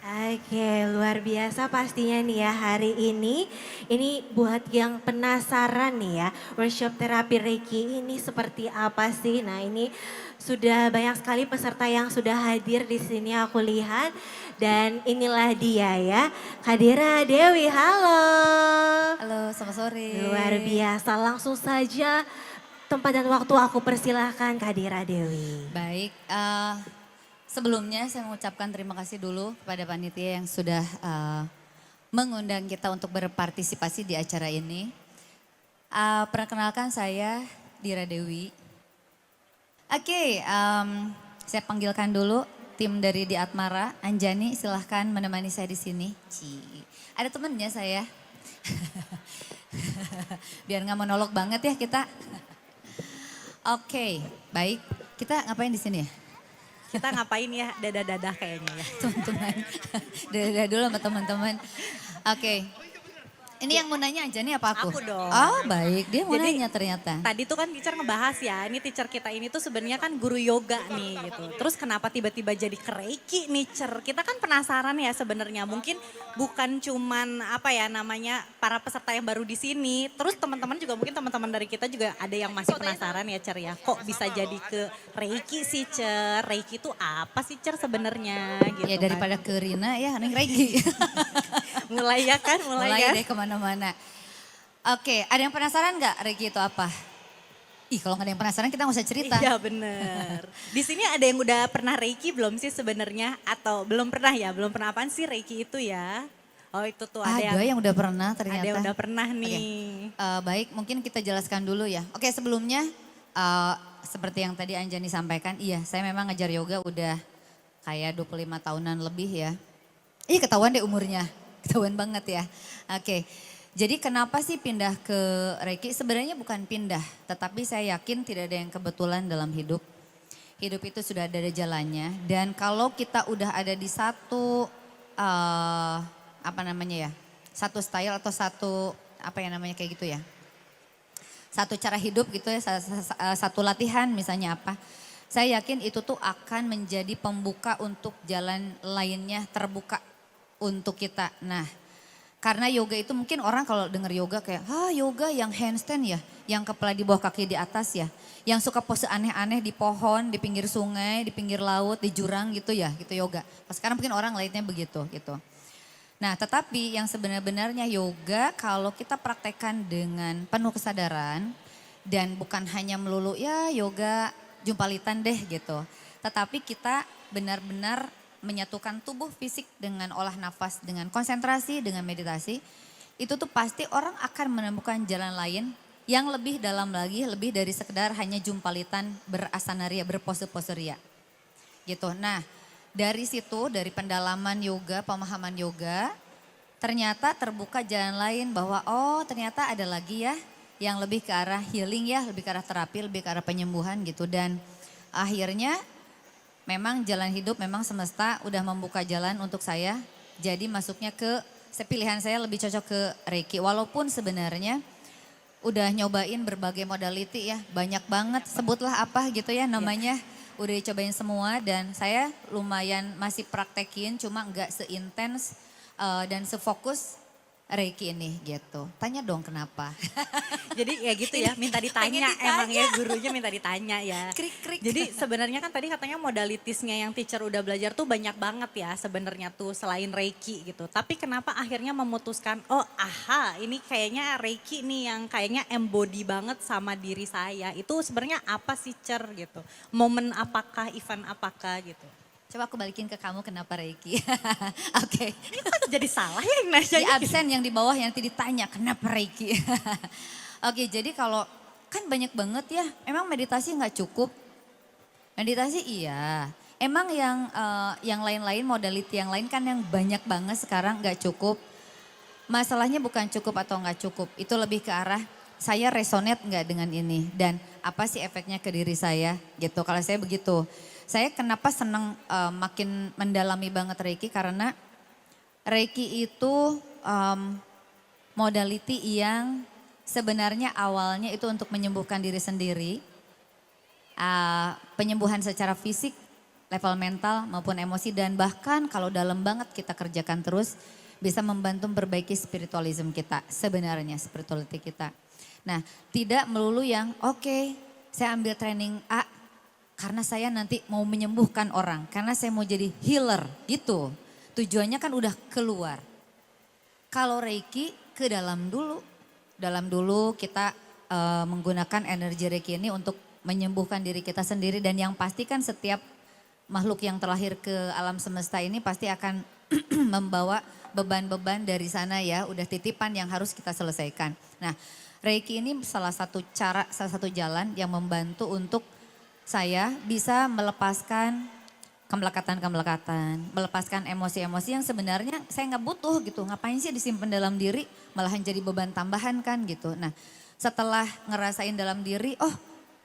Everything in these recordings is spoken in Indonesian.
Oke, luar biasa pastinya nih ya hari ini. Ini buat yang penasaran nih ya, workshop terapi Reiki ini seperti apa sih? Nah, ini sudah banyak sekali peserta yang sudah hadir di sini aku lihat. Dan inilah dia ya, Kadira Dewi, halo. Halo, selamat sore. Luar biasa, langsung saja tempat dan waktu aku persilahkan Kadira Dewi. Baik, sebelumnya saya mengucapkan terima kasih dulu kepada panitia yang sudah mengundang kita untuk berpartisipasi di acara ini. Perkenalkan saya Dira Dewi. Oke, saya panggilkan dulu tim dari Di Atmara. Anjani silahkan menemani saya di sini. Ada temennya saya. Biar nggak monolog banget ya kita. Oke, baik. Kita ngapain di sini ya? Kita ngapain ya dadah-dadah kayaknya ya. Teman-teman. Dadah dulu sama teman-teman. Oke. Ini yang mau nanya aja nih apa aku? Aku dong. Oh baik, dia mau Jadi, nanya ternyata. Tadi tuh kan teacher ngebahas ya, ini teacher kita ini tuh sebenarnya kan guru yoga nih gitu. Terus kenapa tiba-tiba jadi ke Reiki nih, Cer? Kita kan penasaran ya sebenarnya. Mungkin bukan cuman apa ya namanya para peserta yang baru di sini. Terus teman-teman juga mungkin teman-teman dari kita juga ada yang masih penasaran ya, Cer ya. Kok bisa jadi ke Reiki sih, Cer? Reiki itu apa sih, Cer sebenarnya gitu Ya kan. daripada ke Rina ya, Neng Regi. Mulai ya kan, mulai Mulai kan. deh kemana-mana. Oke, ada yang penasaran nggak Regi itu apa? Ih kalau nggak ada yang penasaran kita nggak usah cerita. Iya bener. Di sini ada yang udah pernah Reiki belum sih sebenarnya? Atau belum pernah ya? Belum pernah apaan sih Reiki itu ya? Oh itu tuh ada, Ada yang udah pernah ternyata. ada yang udah pernah Oke. nih. Baik, mungkin kita jelaskan dulu ya. Oke, sebelumnya seperti yang tadi Anjani sampaikan, iya saya memang ngajar yoga udah kayak 25 tahunan lebih ya. Ih ketahuan deh umurnya, ketahuan banget ya. Oke, jadi kenapa sih pindah ke Reiki? Sebenarnya bukan pindah, tetapi saya yakin tidak ada yang kebetulan dalam hidup. Hidup itu sudah ada jalannya dan kalau kita udah ada di satu apa namanya ya, satu style atau satu apa yang namanya kayak gitu ya. Satu cara hidup gitu ya, satu latihan misalnya apa. Saya yakin itu tuh akan menjadi pembuka untuk jalan lainnya terbuka untuk kita. Nah, karena yoga itu mungkin orang kalau dengar yoga kayak, yoga yang handstand ya, yang kepala di bawah kaki di atas ya. Yang suka pose aneh-aneh di pohon, di pinggir sungai, di pinggir laut, di jurang gitu ya, gitu yoga. Sekarang mungkin orang lainnya begitu gitu. Nah tetapi yang sebenarnya yoga kalau kita praktekkan dengan penuh kesadaran dan bukan hanya melulu ya yoga jumpalitan deh gitu. Tetapi kita benar-benar menyatukan tubuh fisik dengan olah nafas, dengan konsentrasi, dengan meditasi. Itu tuh pasti orang akan menemukan jalan lain yang lebih dalam lagi, lebih dari sekedar hanya jumpalitan berasana ria, berpose-pose ria. Gitu. Nah dari situ, dari pendalaman yoga, pemahaman yoga, ternyata terbuka jalan lain bahwa oh ternyata ada lagi ya yang lebih ke arah healing ya, lebih ke arah terapi, lebih ke arah penyembuhan gitu. Dan akhirnya memang jalan hidup, memang semesta udah membuka jalan untuk saya. Jadi masuknya ke, pilihan saya lebih cocok ke Reiki. Walaupun sebenarnya udah nyobain berbagai modality ya, banyak banget sebutlah apa gitu ya namanya. Udah dicobain semua dan saya lumayan masih praktekin cuma nggak seintens dan sefokus Reiki ini gitu. Tanya dong kenapa? Jadi ya gitu ya, minta ditanya, emang ya gurunya minta ditanya ya. Krik-krik. Jadi sebenarnya kan tadi katanya modalitisnya yang teacher udah belajar tuh banyak banget ya sebenarnya tuh selain Reiki gitu. Tapi kenapa akhirnya memutuskan, oh ini kayaknya Reiki nih yang kayaknya embody banget sama diri saya. Itu sebenarnya apa sih Cer gitu? Momen apakah, event apakah gitu? Coba aku balikin ke kamu kenapa Reiki. Oke. Ini kok jadi salah ya yang nanya? Di absen yang di bawah yang nanti ditanya kenapa Reiki. Oke jadi kalau kan banyak banget ya, emang meditasi nggak cukup? Meditasi iya. Emang yang lain-lain modality yang lain kan yang banyak banget sekarang nggak cukup. Masalahnya bukan cukup atau nggak cukup, itu lebih ke arah saya resonate nggak dengan ini dan apa sih efeknya ke diri saya gitu. Kalau saya begitu, saya kenapa seneng makin mendalami banget Reiki karena Reiki itu modality yang sebenarnya awalnya itu untuk menyembuhkan diri sendiri, penyembuhan secara fisik level mental maupun emosi, dan bahkan kalau dalam banget kita kerjakan terus bisa membantu memperbaiki spiritualism kita, sebenarnya spirituality kita. Nah, tidak melulu yang oke, saya ambil training A karena saya nanti mau menyembuhkan orang, karena saya mau jadi healer gitu. Tujuannya kan udah keluar. Kalau Reiki ke dalam dulu. Dalam dulu kita menggunakan energi Reiki ini untuk menyembuhkan diri kita sendiri, dan yang pasti kan setiap makhluk yang terlahir ke alam semesta ini pasti akan membawa beban-beban dari sana ya, udah titipan yang harus kita selesaikan. Nah, Reiki ini salah satu cara, salah satu jalan yang membantu untuk saya bisa melepaskan kemelekatan-kemelekatan, melepaskan emosi-emosi yang sebenarnya saya nggak butuh gitu. Ngapain sih disimpan dalam diri, malahan jadi beban tambahan kan gitu. Nah, setelah ngerasain dalam diri, oh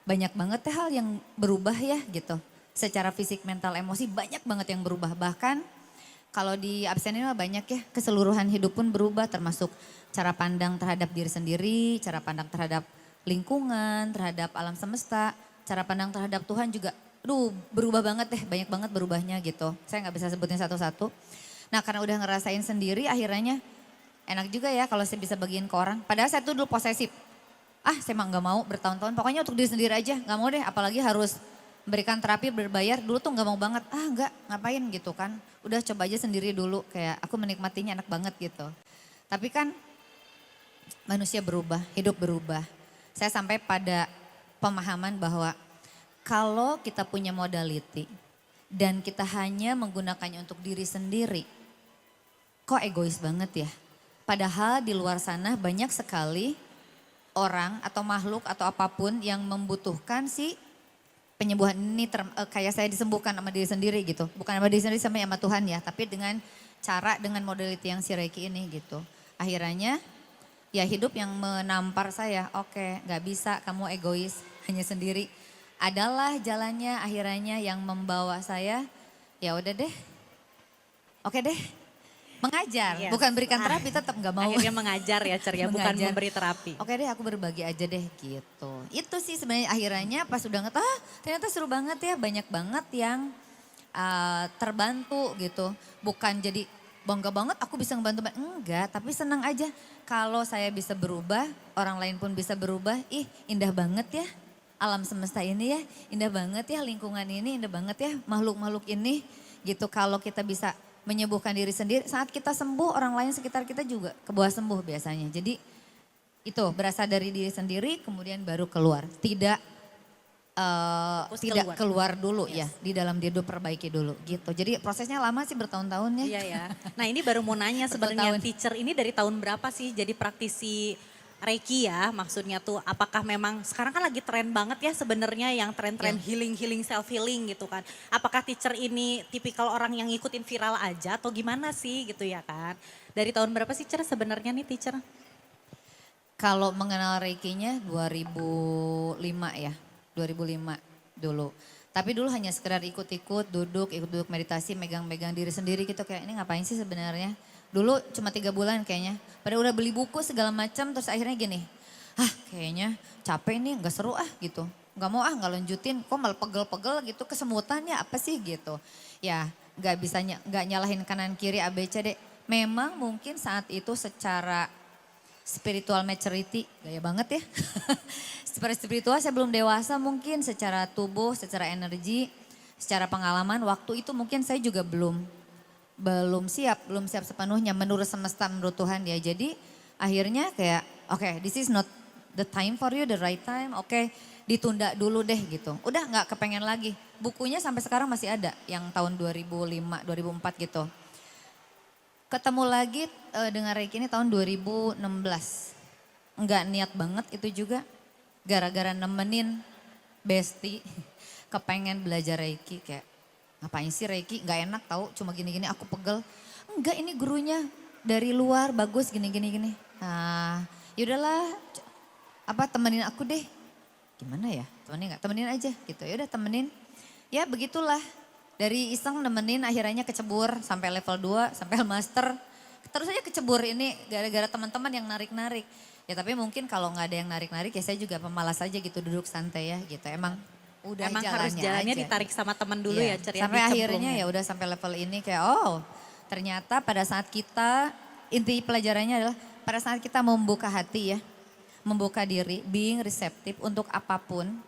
banyak banget hal yang berubah ya gitu. Secara fisik, mental, emosi banyak banget yang berubah. Bahkan kalau di absen ini banyak ya, keseluruhan hidup pun berubah, termasuk cara pandang terhadap diri sendiri, cara pandang terhadap lingkungan, terhadap alam semesta, cara pandang terhadap Tuhan juga berubah banget deh, banyak banget berubahnya gitu. Saya nggak bisa sebutin satu-satu. Nah, karena udah ngerasain sendiri, akhirnya enak juga ya kalau saya bisa bagiin ke orang. Padahal saya tuh dulu posesif. Saya mah nggak mau bertahun-tahun, pokoknya untuk diri sendiri aja, nggak mau deh. Apalagi harus memberikan terapi berbayar, dulu tuh nggak mau banget. Nggak, ngapain gitu kan. Udah coba aja sendiri dulu, kayak aku menikmatinya enak banget gitu. Tapi kan manusia berubah, hidup berubah. Saya sampai pada pemahaman bahwa kalau kita punya modality dan kita hanya menggunakannya untuk diri sendiri, kok egois banget ya. Padahal di luar sana banyak sekali orang atau makhluk atau apapun yang membutuhkan si penyembuhan ini, kayak saya disembuhkan sama diri sendiri gitu. Bukan sama diri sendiri, sama Tuhan ya, tapi dengan cara, dengan modality yang si Reiki ini gitu. Akhirnya ya hidup yang menampar saya, oke, gak bisa kamu egois hanya sendiri. Adalah jalannya akhirnya yang membawa saya, ya udah deh, oke deh, mengajar, Yes. bukan berikan terapi, tetap nggak mau. Akhirnya mengajar ya Cer ya, bukan Mengajar. memberi terapi. Oke deh, aku berbagi aja deh gitu. Itu sih sebenarnya akhirnya pas udah ternyata seru banget ya, banyak banget yang terbantu gitu. Bukan jadi bangga banget aku bisa ngebantu, enggak, tapi senang aja. Kalau saya bisa berubah, orang lain pun bisa berubah, indah banget ya. Alam semesta ini ya, indah banget ya, lingkungan ini indah banget ya, makhluk-makhluk ini gitu. Kalau kita bisa menyembuhkan diri sendiri, saat kita sembuh orang lain sekitar kita juga kebawa sembuh biasanya. Jadi itu berasal dari diri sendiri kemudian baru keluar. Tidak keluar dulu ya, di dalam diri dulu, perbaiki dulu gitu. Jadi prosesnya lama sih, bertahun-tahun ya. Iya ya. Nah ini baru mau nanya sebenarnya Bertahun. teacher ini dari tahun berapa sih jadi praktisi Reiki ya, maksudnya tuh apakah memang sekarang kan lagi tren banget ya sebenarnya yang tren-tren healing self healing gitu kan. Apakah teacher ini tipikal orang yang ngikutin viral aja atau gimana sih gitu ya kan. Dari tahun berapa sih Cer sebenarnya nih teacher? Kalau mengenal Reiki-nya 2005 ya, 2005 dulu. Tapi dulu hanya sekedar ikut-ikut, duduk meditasi, megang-megang diri sendiri gitu, kayak ini ngapain sih sebenarnya. Dulu cuma 3 bulan kayaknya. Padahal udah beli buku segala macam, terus akhirnya gini, kayaknya capek nih, gak seru gitu. Gak mau gak lanjutin, kok malah pegel-pegel gitu, kesemutan ya apa sih gitu. Ya gak bisa, gak nyalahin kanan kiri ABC deh. Memang mungkin saat itu secara spiritual maturity, gaya banget ya. Secara spiritual saya belum dewasa mungkin, secara tubuh, secara energi, secara pengalaman, waktu itu mungkin saya juga belum siap sepenuhnya menurut semesta, menurut Tuhan ya. Jadi akhirnya kayak this is not the time for you, the right time, ditunda dulu deh gitu. Udah gak kepengen lagi. Bukunya sampai sekarang masih ada yang tahun 2005, 2004 gitu. Ketemu lagi dengan Reiki ini tahun 2016. Enggak niat banget itu juga. Gara-gara nemenin Besti kepengen belajar Reiki, kayak ngapain sih Reiki, gak enak tahu, cuma gini-gini aku pegel. Enggak, ini gurunya dari luar bagus gini-gini. Nah yaudahlah, temenin aku deh. Gimana ya, temenin aja gitu. Yaudah temenin, ya begitulah. Dari iseng nemenin akhirnya kecebur sampai level 2, sampai master. Terus aja kecebur ini gara-gara teman-teman yang narik-narik. Ya tapi mungkin kalau gak ada yang narik-narik ya saya juga pemalas aja gitu, duduk santai ya gitu. Emang Udah Emang harus jalannya aja. ditarik sama teman dulu Iya, ya Cer. sampai akhirnya ya udah sampai level ini kayak ternyata pada saat kita, inti pelajarannya adalah pada saat kita membuka hati ya, membuka diri, being receptive untuk apapun,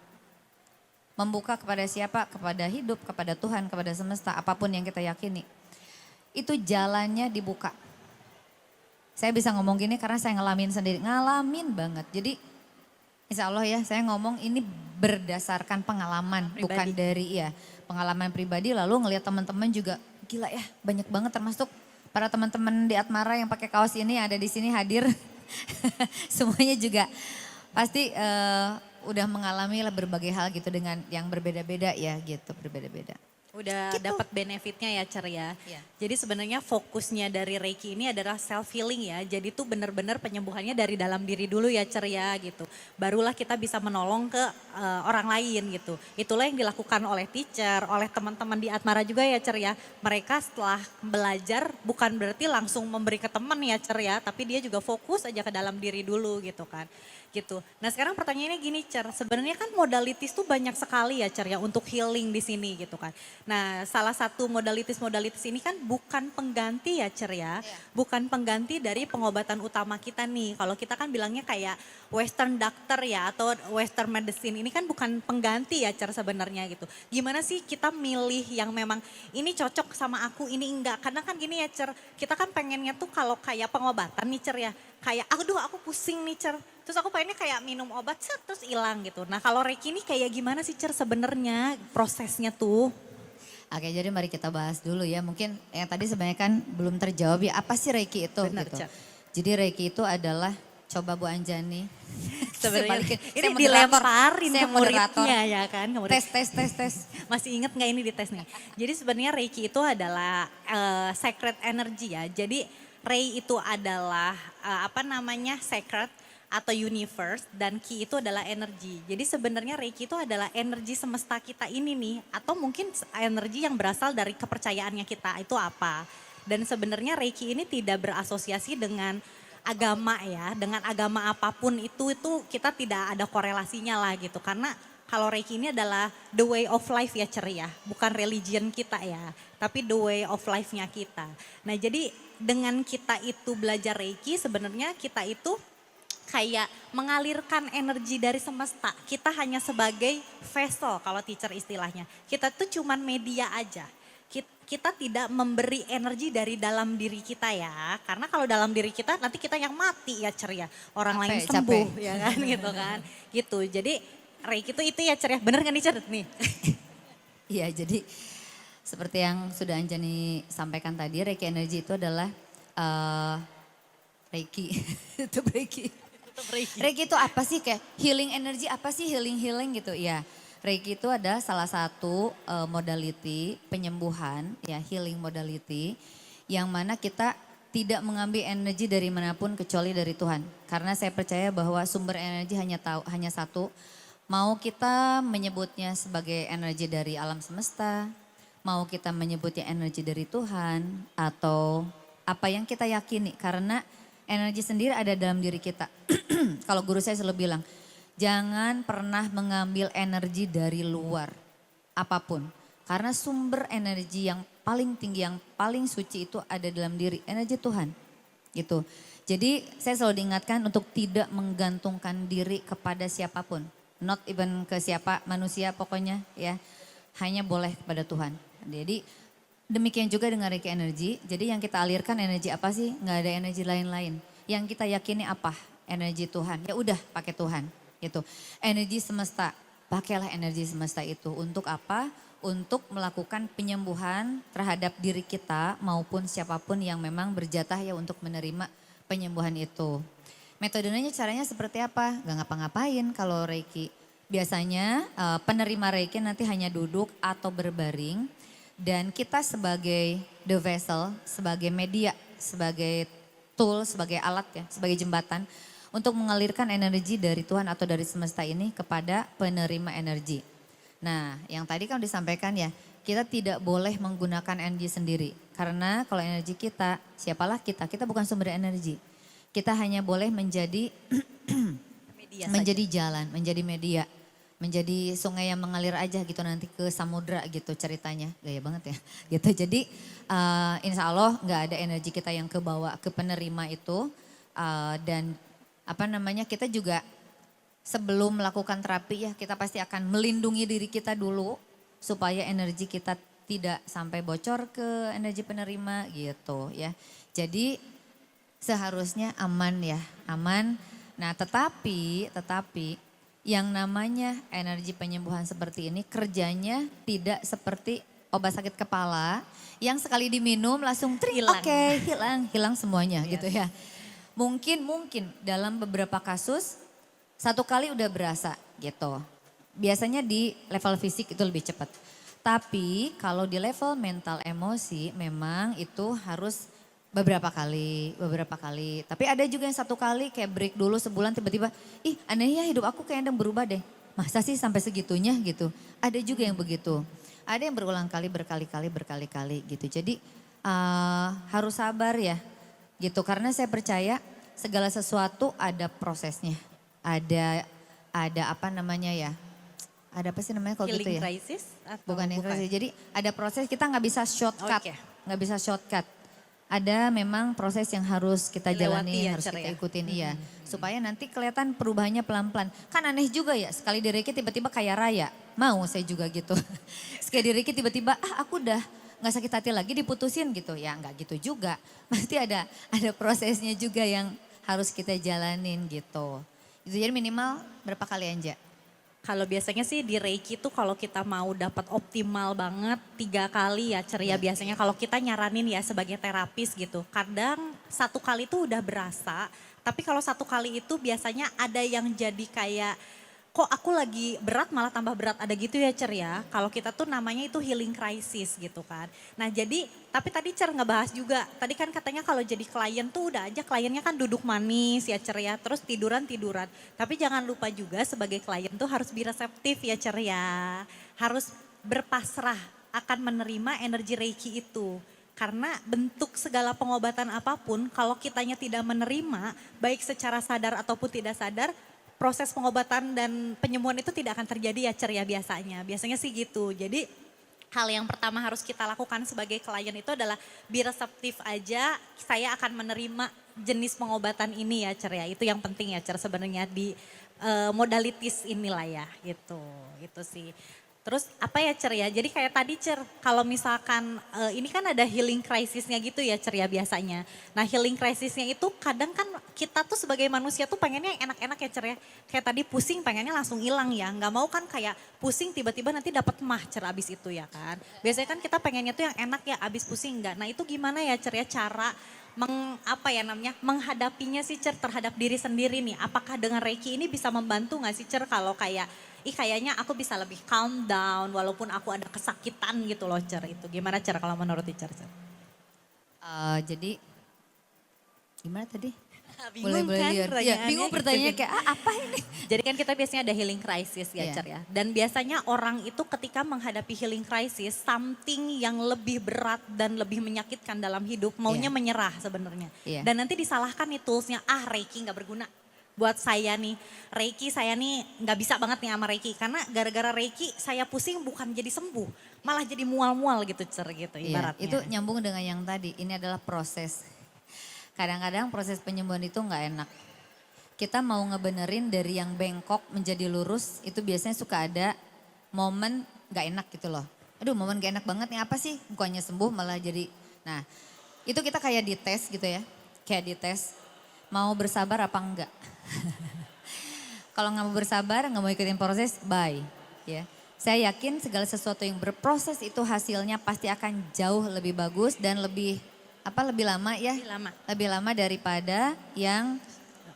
membuka kepada siapa, kepada hidup, kepada Tuhan, kepada semesta, apapun yang kita yakini. Itu jalannya dibuka. Saya bisa ngomong gini karena saya ngalamin sendiri, ngalamin banget. Jadi insya Allah ya saya ngomong ini berdasarkan pengalaman, Pribadi. bukan dari pengalaman pribadi. Lalu ngelihat teman-teman juga gila ya banyak banget termasuk para teman-teman di Atmara yang pakai kaos ini ada di sini hadir. Semuanya juga pasti udah mengalami lah berbagai hal gitu dengan yang berbeda-beda ya gitu, berbeda-beda. Udah dapat benefitnya ya Cer ya. Iya. Jadi sebenarnya fokusnya dari Reiki ini adalah self healing ya. Jadi tuh benar-benar penyembuhannya dari dalam diri dulu ya Cer ya gitu. Barulah kita bisa menolong ke orang lain gitu. Itulah yang dilakukan oleh teacher, oleh teman-teman di Atmara juga ya Cer ya. Mereka setelah belajar bukan berarti langsung memberi ke teman ya Cer ya. Tapi dia juga fokus aja ke dalam diri dulu gitu kan. Gitu. Nah sekarang pertanyaannya gini Cer, sebenarnya kan modalitis tuh banyak sekali ya Cer ya untuk healing di sini gitu kan. Nah salah satu modalitis ini kan bukan pengganti ya Cer ya, bukan pengganti dari pengobatan utama kita nih. Kalau kita kan bilangnya kayak western doctor ya atau western medicine, ini kan bukan pengganti ya Cer sebenarnya gitu. Gimana sih kita milih yang memang ini cocok sama aku, ini enggak. Karena kan gini ya Cer, kita kan pengennya tuh kalau kayak pengobatan nih Cer ya, kayak aduh aku pusing nih Cer. Terus aku pengennya kayak minum obat terus hilang gitu. Nah kalau Reiki ini kayak gimana sih Cer sebenarnya prosesnya tuh? Oke, jadi mari kita bahas dulu ya. Mungkin yang tadi sebenarnya kan belum terjawab ya, apa sih Reiki itu Benar, gitu. Cak. Jadi Reiki itu adalah, coba Bu Anjani. Sebenarnya Saya ini moderator, dilemparin saya ke moderator. muridnya ya kan. Ke murid. Tes. Masih inget nggak ini di tes nih? Jadi sebenarnya Reiki itu adalah sacred energy ya. Jadi Rei itu adalah sacred atau universe dan Ki itu adalah energi. Jadi sebenarnya Reiki itu adalah energi semesta kita ini nih atau mungkin energi yang berasal dari kepercayaannya kita itu apa. Dan sebenarnya Reiki ini tidak berasosiasi dengan agama ya, dengan agama apapun itu kita tidak ada korelasinya lah gitu. Karena kalau Reiki ini adalah the way of life ya Cer ya, bukan religion kita ya, tapi the way of life-nya kita. Nah jadi dengan kita itu belajar Reiki sebenarnya kita itu kayak mengalirkan energi dari semesta. Kita hanya sebagai vessel kalau teacher istilahnya. Kita tuh cuman media aja. Kita tidak memberi energi dari dalam diri kita ya. Karena kalau dalam diri kita nanti kita yang mati ya Cer ya. Orang lain sembuh ya kan gitu kan. Gitu. Jadi Reiki itu ya Cer ya. Bener kan nih Cer? Nih. Iya, jadi seperti yang sudah Anjani sampaikan tadi, Reiki energi itu adalah Reiki. Itu Reiki. Reiki itu apa sih, kayak healing energy apa sih, healing gitu ya. Reiki itu ada salah satu modality penyembuhan ya, healing modality yang mana kita tidak mengambil energi dari manapun kecuali dari Tuhan. Karena saya percaya bahwa sumber energi hanya satu. Mau kita menyebutnya sebagai energi dari alam semesta, mau kita menyebutnya energi dari Tuhan atau apa yang kita yakini, karena energi sendiri ada dalam diri kita. Kalau guru saya selalu bilang, jangan pernah mengambil energi dari luar apapun. Karena sumber energi yang paling tinggi, yang paling suci itu ada dalam diri, energi Tuhan. Gitu. Jadi saya selalu diingatkan untuk tidak menggantungkan diri kepada siapapun. Not even ke siapa, manusia pokoknya ya. Hanya boleh kepada Tuhan. Jadi demikian juga dengan Reiki energi. Jadi yang kita alirkan energi apa sih? Nggak ada energi lain-lain. Yang kita yakini apa? Energi Tuhan. Ya udah pakai Tuhan gitu. Energi semesta. Pakailah energi semesta itu untuk apa? Untuk melakukan penyembuhan terhadap diri kita maupun siapapun yang memang berjatah ya untuk menerima penyembuhan itu. Metodenya caranya seperti apa? Gak ngapa-ngapain kalau Reiki. Biasanya penerima Reiki nanti hanya duduk atau berbaring. Dan kita sebagai the vessel, sebagai media, sebagai tool, sebagai alat ya, sebagai jembatan untuk mengalirkan energi dari Tuhan atau dari semesta ini kepada penerima energi. Nah, yang tadi kan disampaikan ya, kita tidak boleh menggunakan energi sendiri. Karena kalau energi kita, siapalah kita? Kita bukan sumber energi. Kita hanya boleh menjadi Media menjadi jalan, menjadi media. menjadi sungai yang mengalir aja gitu nanti ke samudra gitu ceritanya. Gaya banget ya gitu. Jadi insya Allah nggak ada energi kita yang kebawa ke penerima itu. Dan apa namanya kita juga sebelum melakukan terapi ya kita pasti akan melindungi diri kita dulu supaya energi kita tidak sampai bocor ke energi penerima gitu ya. Jadi seharusnya aman ya, aman. Nah tetapi yang namanya energi penyembuhan seperti ini kerjanya tidak seperti obat sakit kepala yang sekali diminum langsung Hilang. hilang semuanya gitu ya. Mungkin dalam beberapa kasus satu kali udah berasa gitu. Biasanya di level fisik itu lebih cepat. Tapi kalau di level mental emosi memang itu harus beberapa kali. Tapi ada juga yang satu kali kayak break dulu sebulan tiba-tiba, ih anehnya hidup aku kayak yang berubah deh. Masa sih sampai segitunya gitu. Ada juga yang begitu. Ada yang berulang kali, berkali-kali gitu. Jadi harus sabar ya gitu. Karena saya percaya segala sesuatu ada prosesnya. Ada apa namanya ya. Ada apa sih namanya kalau gitu Healing ya. crisis? Atau Bukan yang krisis. Jadi ada proses kita nggak bisa shortcut. Oke. Nggak bisa shortcut. Ada memang proses yang harus kita Dilewati jalani, ya, harus Cer, kita ya? ikutin iya. Supaya nanti kelihatan perubahannya pelan-pelan. Kan aneh juga ya, sekali di Reiki tiba-tiba kaya raya. Mau saya juga gitu. Sekali di Reiki tiba-tiba, aku udah gak sakit hati lagi diputusin gitu. Ya nggak gitu juga. Pasti ada prosesnya juga yang harus kita jalanin gitu. Itu jadi minimal berapa kali Anja? Kalau biasanya sih di Reiki tuh kalau kita mau dapat optimal banget 3 kali ya ceria biasanya kalau kita nyaranin ya sebagai terapis gitu. Kadang 1 kali tuh udah berasa, tapi kalau 1 kali itu biasanya ada yang jadi kayak kok aku lagi berat malah tambah berat ada gitu ya Cer ya. Kalau kita tuh namanya itu healing crisis gitu kan. Nah jadi tapi tadi Cer ngebahas juga. Tadi kan katanya kalau jadi klien tuh udah aja kliennya kan duduk manis ya Cer ya. Terus tiduran. Tapi jangan lupa juga sebagai klien tuh harus be reseptif ya Cer ya. Harus berpasrah akan menerima energi Reiki itu. Karena bentuk segala pengobatan apapun kalau kitanya tidak menerima baik secara sadar ataupun tidak sadar proses pengobatan dan penyembuhan itu tidak akan terjadi ya Cer ya biasanya. Biasanya sih gitu. Jadi hal yang pertama harus kita lakukan sebagai klien itu adalah be reseptif aja. Saya akan menerima jenis pengobatan ini ya Cer ya. Itu yang penting ya Cer sebenarnya di modalitis inilah ya gitu. Gitu sih. Terus apa ya Cer ya, jadi kayak tadi Cer, kalau misalkan ini kan ada healing crisisnya gitu ya Cer ya biasanya. Nah healing crisisnya itu kadang kan kita tuh sebagai manusia tuh pengennya yang enak-enak ya Cer ya. Kayak tadi pusing pengennya langsung hilang ya, nggak mau kan kayak pusing tiba-tiba nanti dapat mah Cer abis itu ya kan. Biasanya kan kita pengennya tuh yang enak ya abis pusing enggak. Nah itu gimana ya Cer ya cara menghadapinya sih Cer terhadap diri sendiri nih. Apakah dengan Reiki ini bisa membantu nggak sih Cer kalau kayak kayaknya aku bisa lebih calm down walaupun aku ada kesakitan gitu loh Cer itu. Gimana Cer kalau menurut Cer? Jadi gimana tadi? Bingung kan liar. pertanyaannya Ya, bingung gitu. pertanyaannya kayak apa ini? Jadi kan kita biasanya ada healing crisis ya Iya. Cer ya. Dan biasanya orang itu ketika menghadapi healing crisis something yang lebih berat dan lebih menyakitkan dalam hidup maunya Iya. menyerah sebenarnya. Iya. Dan nanti disalahkan nih toolsnya Reiki gak berguna. Buat saya nih Reiki saya nih gak bisa banget nih sama Reiki. Karena gara-gara Reiki saya pusing bukan jadi sembuh. Malah jadi mual-mual gitu Cer gitu Iya, ibaratnya. itu nyambung dengan yang tadi. Ini adalah proses. Kadang-kadang proses penyembuhan itu nggak enak. Kita mau ngebenerin dari yang bengkok menjadi lurus, itu biasanya suka ada momen nggak enak gitu loh. Aduh momen gak enak banget nih apa sih? Bukannya sembuh malah jadi. Nah itu kita kayak dites gitu ya. Kayak dites mau bersabar apa enggak. Kalau nggak mau bersabar, nggak mau ikutin proses, bye. Ya. Saya yakin segala sesuatu yang berproses itu hasilnya pasti akan jauh lebih bagus dan lebih lama ya. Lebih lama daripada yang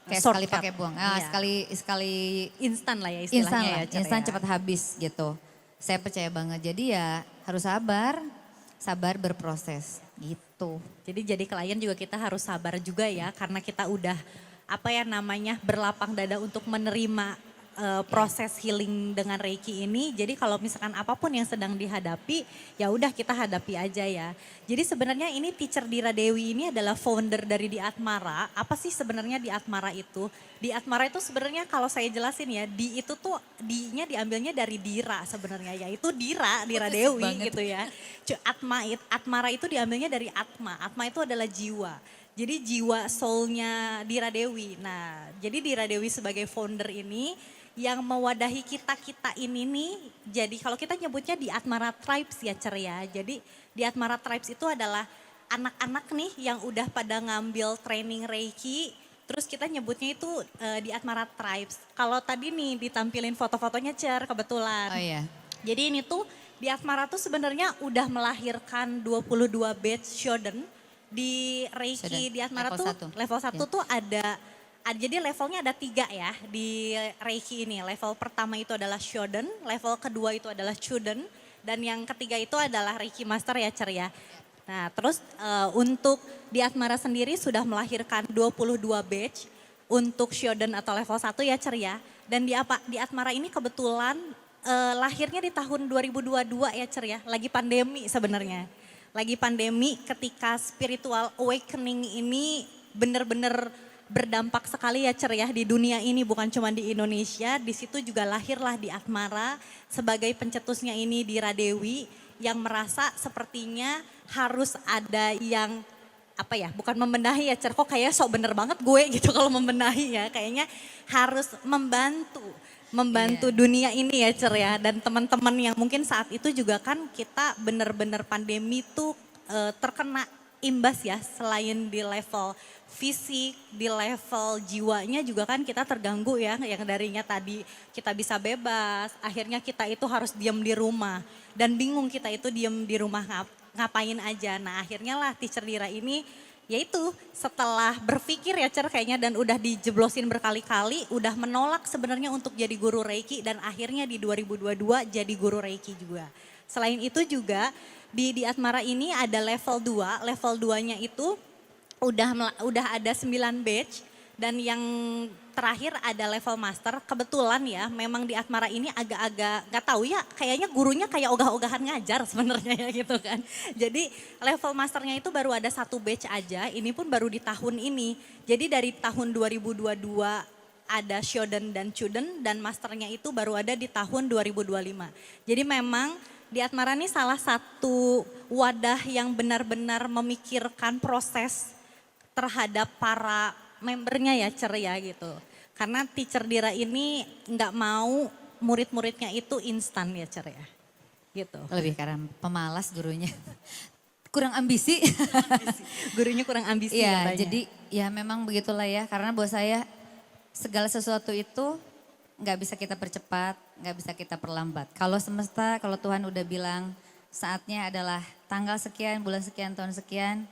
kayak sekali Shortcut. pakai buang. Iya. Sekali Instan lah ya instan istilahnya lah, ya Cer instan ya. cepat habis gitu. Saya percaya banget. Jadi ya harus sabar berproses gitu. Jadi jadi klien juga kita harus sabar juga ya karena kita udah berlapang dada untuk menerima proses healing dengan Reiki ini. Jadi kalau misalkan apapun yang sedang dihadapi, ya udah kita hadapi aja ya. Jadi sebenarnya ini Teacher Dira Dewi ini adalah founder dari Di Atmara. Apa sih sebenarnya Di Atmara itu? Di Atmara itu sebenarnya kalau saya jelasin ya, di itu tuh di-nya diambilnya dari Dira sebenarnya, yaitu Dira Dewi banget. gitu ya. Atmara itu diambilnya dari Atma. Atma itu adalah jiwa. Jadi jiwa soulnya Dira Dewi. Nah, jadi Dira Dewi sebagai founder ini yang mewadahi kita-kita ini nih, jadi kalau kita nyebutnya di Atmara Tribes ya Cer ya. Jadi di Atmara Tribes itu adalah anak-anak nih yang udah pada ngambil training Reiki, terus kita nyebutnya itu di Atmara Tribes. Kalau tadi nih ditampilin foto-fotonya Cer kebetulan. Oh iya. Jadi ini tuh di Atmara tuh sebenarnya udah melahirkan 22 batch Shodan. Di Reiki Shodan, di Atmara level tuh satu. level 1 Ya. tuh jadi levelnya ada 3 ya di Reiki ini. Level pertama itu adalah Shodan, level kedua itu adalah Chuden, dan yang ketiga itu adalah Reiki Master ya Cer ya. Nah terus untuk di Atmara sendiri sudah melahirkan 22 batch untuk Shodan atau level 1 ya Cer ya. Dan di Atmara ini kebetulan lahirnya di tahun 2022 ya Cer ya, lagi pandemi sebenarnya. Lagi pandemi ketika spiritual awakening ini benar-benar berdampak sekali ya Cer ya di dunia ini, bukan cuma di Indonesia. Di situ juga lahirlah di Atmara sebagai pencetusnya ini Dira Dewi yang merasa sepertinya harus ada yang apa ya, bukan membenahi ya Cer, kok kayak sok bener banget gue gitu kalau membenahi ya, kayaknya harus membantu dunia ini ya Cer ya. Dan teman-teman yang mungkin saat itu juga kan kita bener-bener pandemi tuh terkena imbas ya, selain di level fisik, di level jiwanya juga kan kita terganggu ya, yang darinya tadi kita bisa bebas, akhirnya kita itu harus diam di rumah dan bingung kita itu diam di rumah ngapain aja. Nah akhirnya lah Teacher Dira ini yaitu setelah berpikir ya Cer kayaknya dan udah dijeblosin berkali-kali, udah menolak sebenarnya untuk jadi guru Reiki dan akhirnya di 2022 jadi guru Reiki juga. Selain itu juga di Atmara ini ada level 2, level 2-nya itu udah ada 9 batch dan yang terakhir ada level master. Kebetulan ya memang di Atmara ini agak-agak gak tahu ya, kayaknya gurunya kayak ogah-ogahan ngajar sebenarnya ya gitu kan. Jadi level masternya itu baru ada 1 batch aja, ini pun baru di tahun ini. Jadi dari tahun 2022 ada Shodan dan Chuden dan masternya itu baru ada di tahun 2025. Jadi memang di Atmara ini salah satu wadah yang benar-benar memikirkan proses terhadap para membernya ya Cer ya gitu. Karena Teacher Dira ini nggak mau murid-muridnya itu instan ya Cer ya. Gitu. Lebih karena pemalas gurunya. Kurang ambisi. Gurunya kurang ambisi Iya, katanya. jadi ya memang begitulah ya. Karena buat saya segala sesuatu itu nggak bisa kita percepat, nggak bisa kita perlambat. Kalau semesta, kalau Tuhan udah bilang saatnya adalah tanggal sekian, bulan sekian, tahun sekian,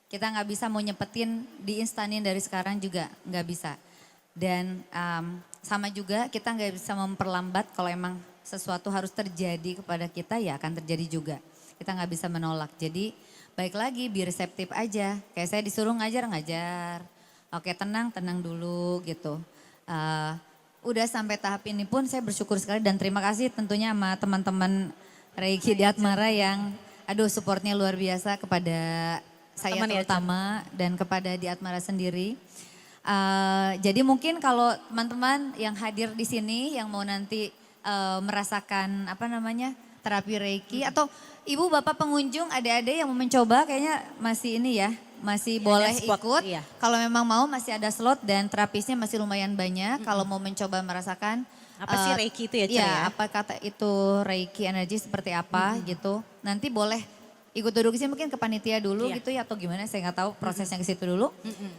kita nggak bisa mau nyepetin diinstanin dari sekarang juga nggak bisa. Dan sama juga kita nggak bisa memperlambat kalau emang sesuatu harus terjadi kepada kita ya akan terjadi juga. Kita nggak bisa menolak. Jadi baik lagi, be reseptif aja. Kayak saya disuruh ngajar. Oke tenang dulu gitu. Udah sampai tahap ini pun saya bersyukur sekali dan terima kasih tentunya sama teman-teman Reiki di Atmara yang supportnya luar biasa kepada saya Teman ya, terutama dan kepada di Atmara sendiri. Jadi mungkin kalau teman-teman yang hadir di sini yang mau nanti merasakan terapi Reiki atau ibu bapak pengunjung adik-adik yang mau mencoba kayaknya masih ini ya. Masih Ya, boleh ada spot, ikut. iya. Kalau memang mau masih ada slot dan terapisnya masih lumayan banyak. Kalau mau mencoba merasakan. Apa sih Reiki itu ya Cer ya? Apa kata itu Reiki energi seperti apa gitu. Nanti boleh ikut duduk di sini mungkin ke panitia dulu Iya. gitu ya atau gimana saya nggak tahu prosesnya ke situ dulu.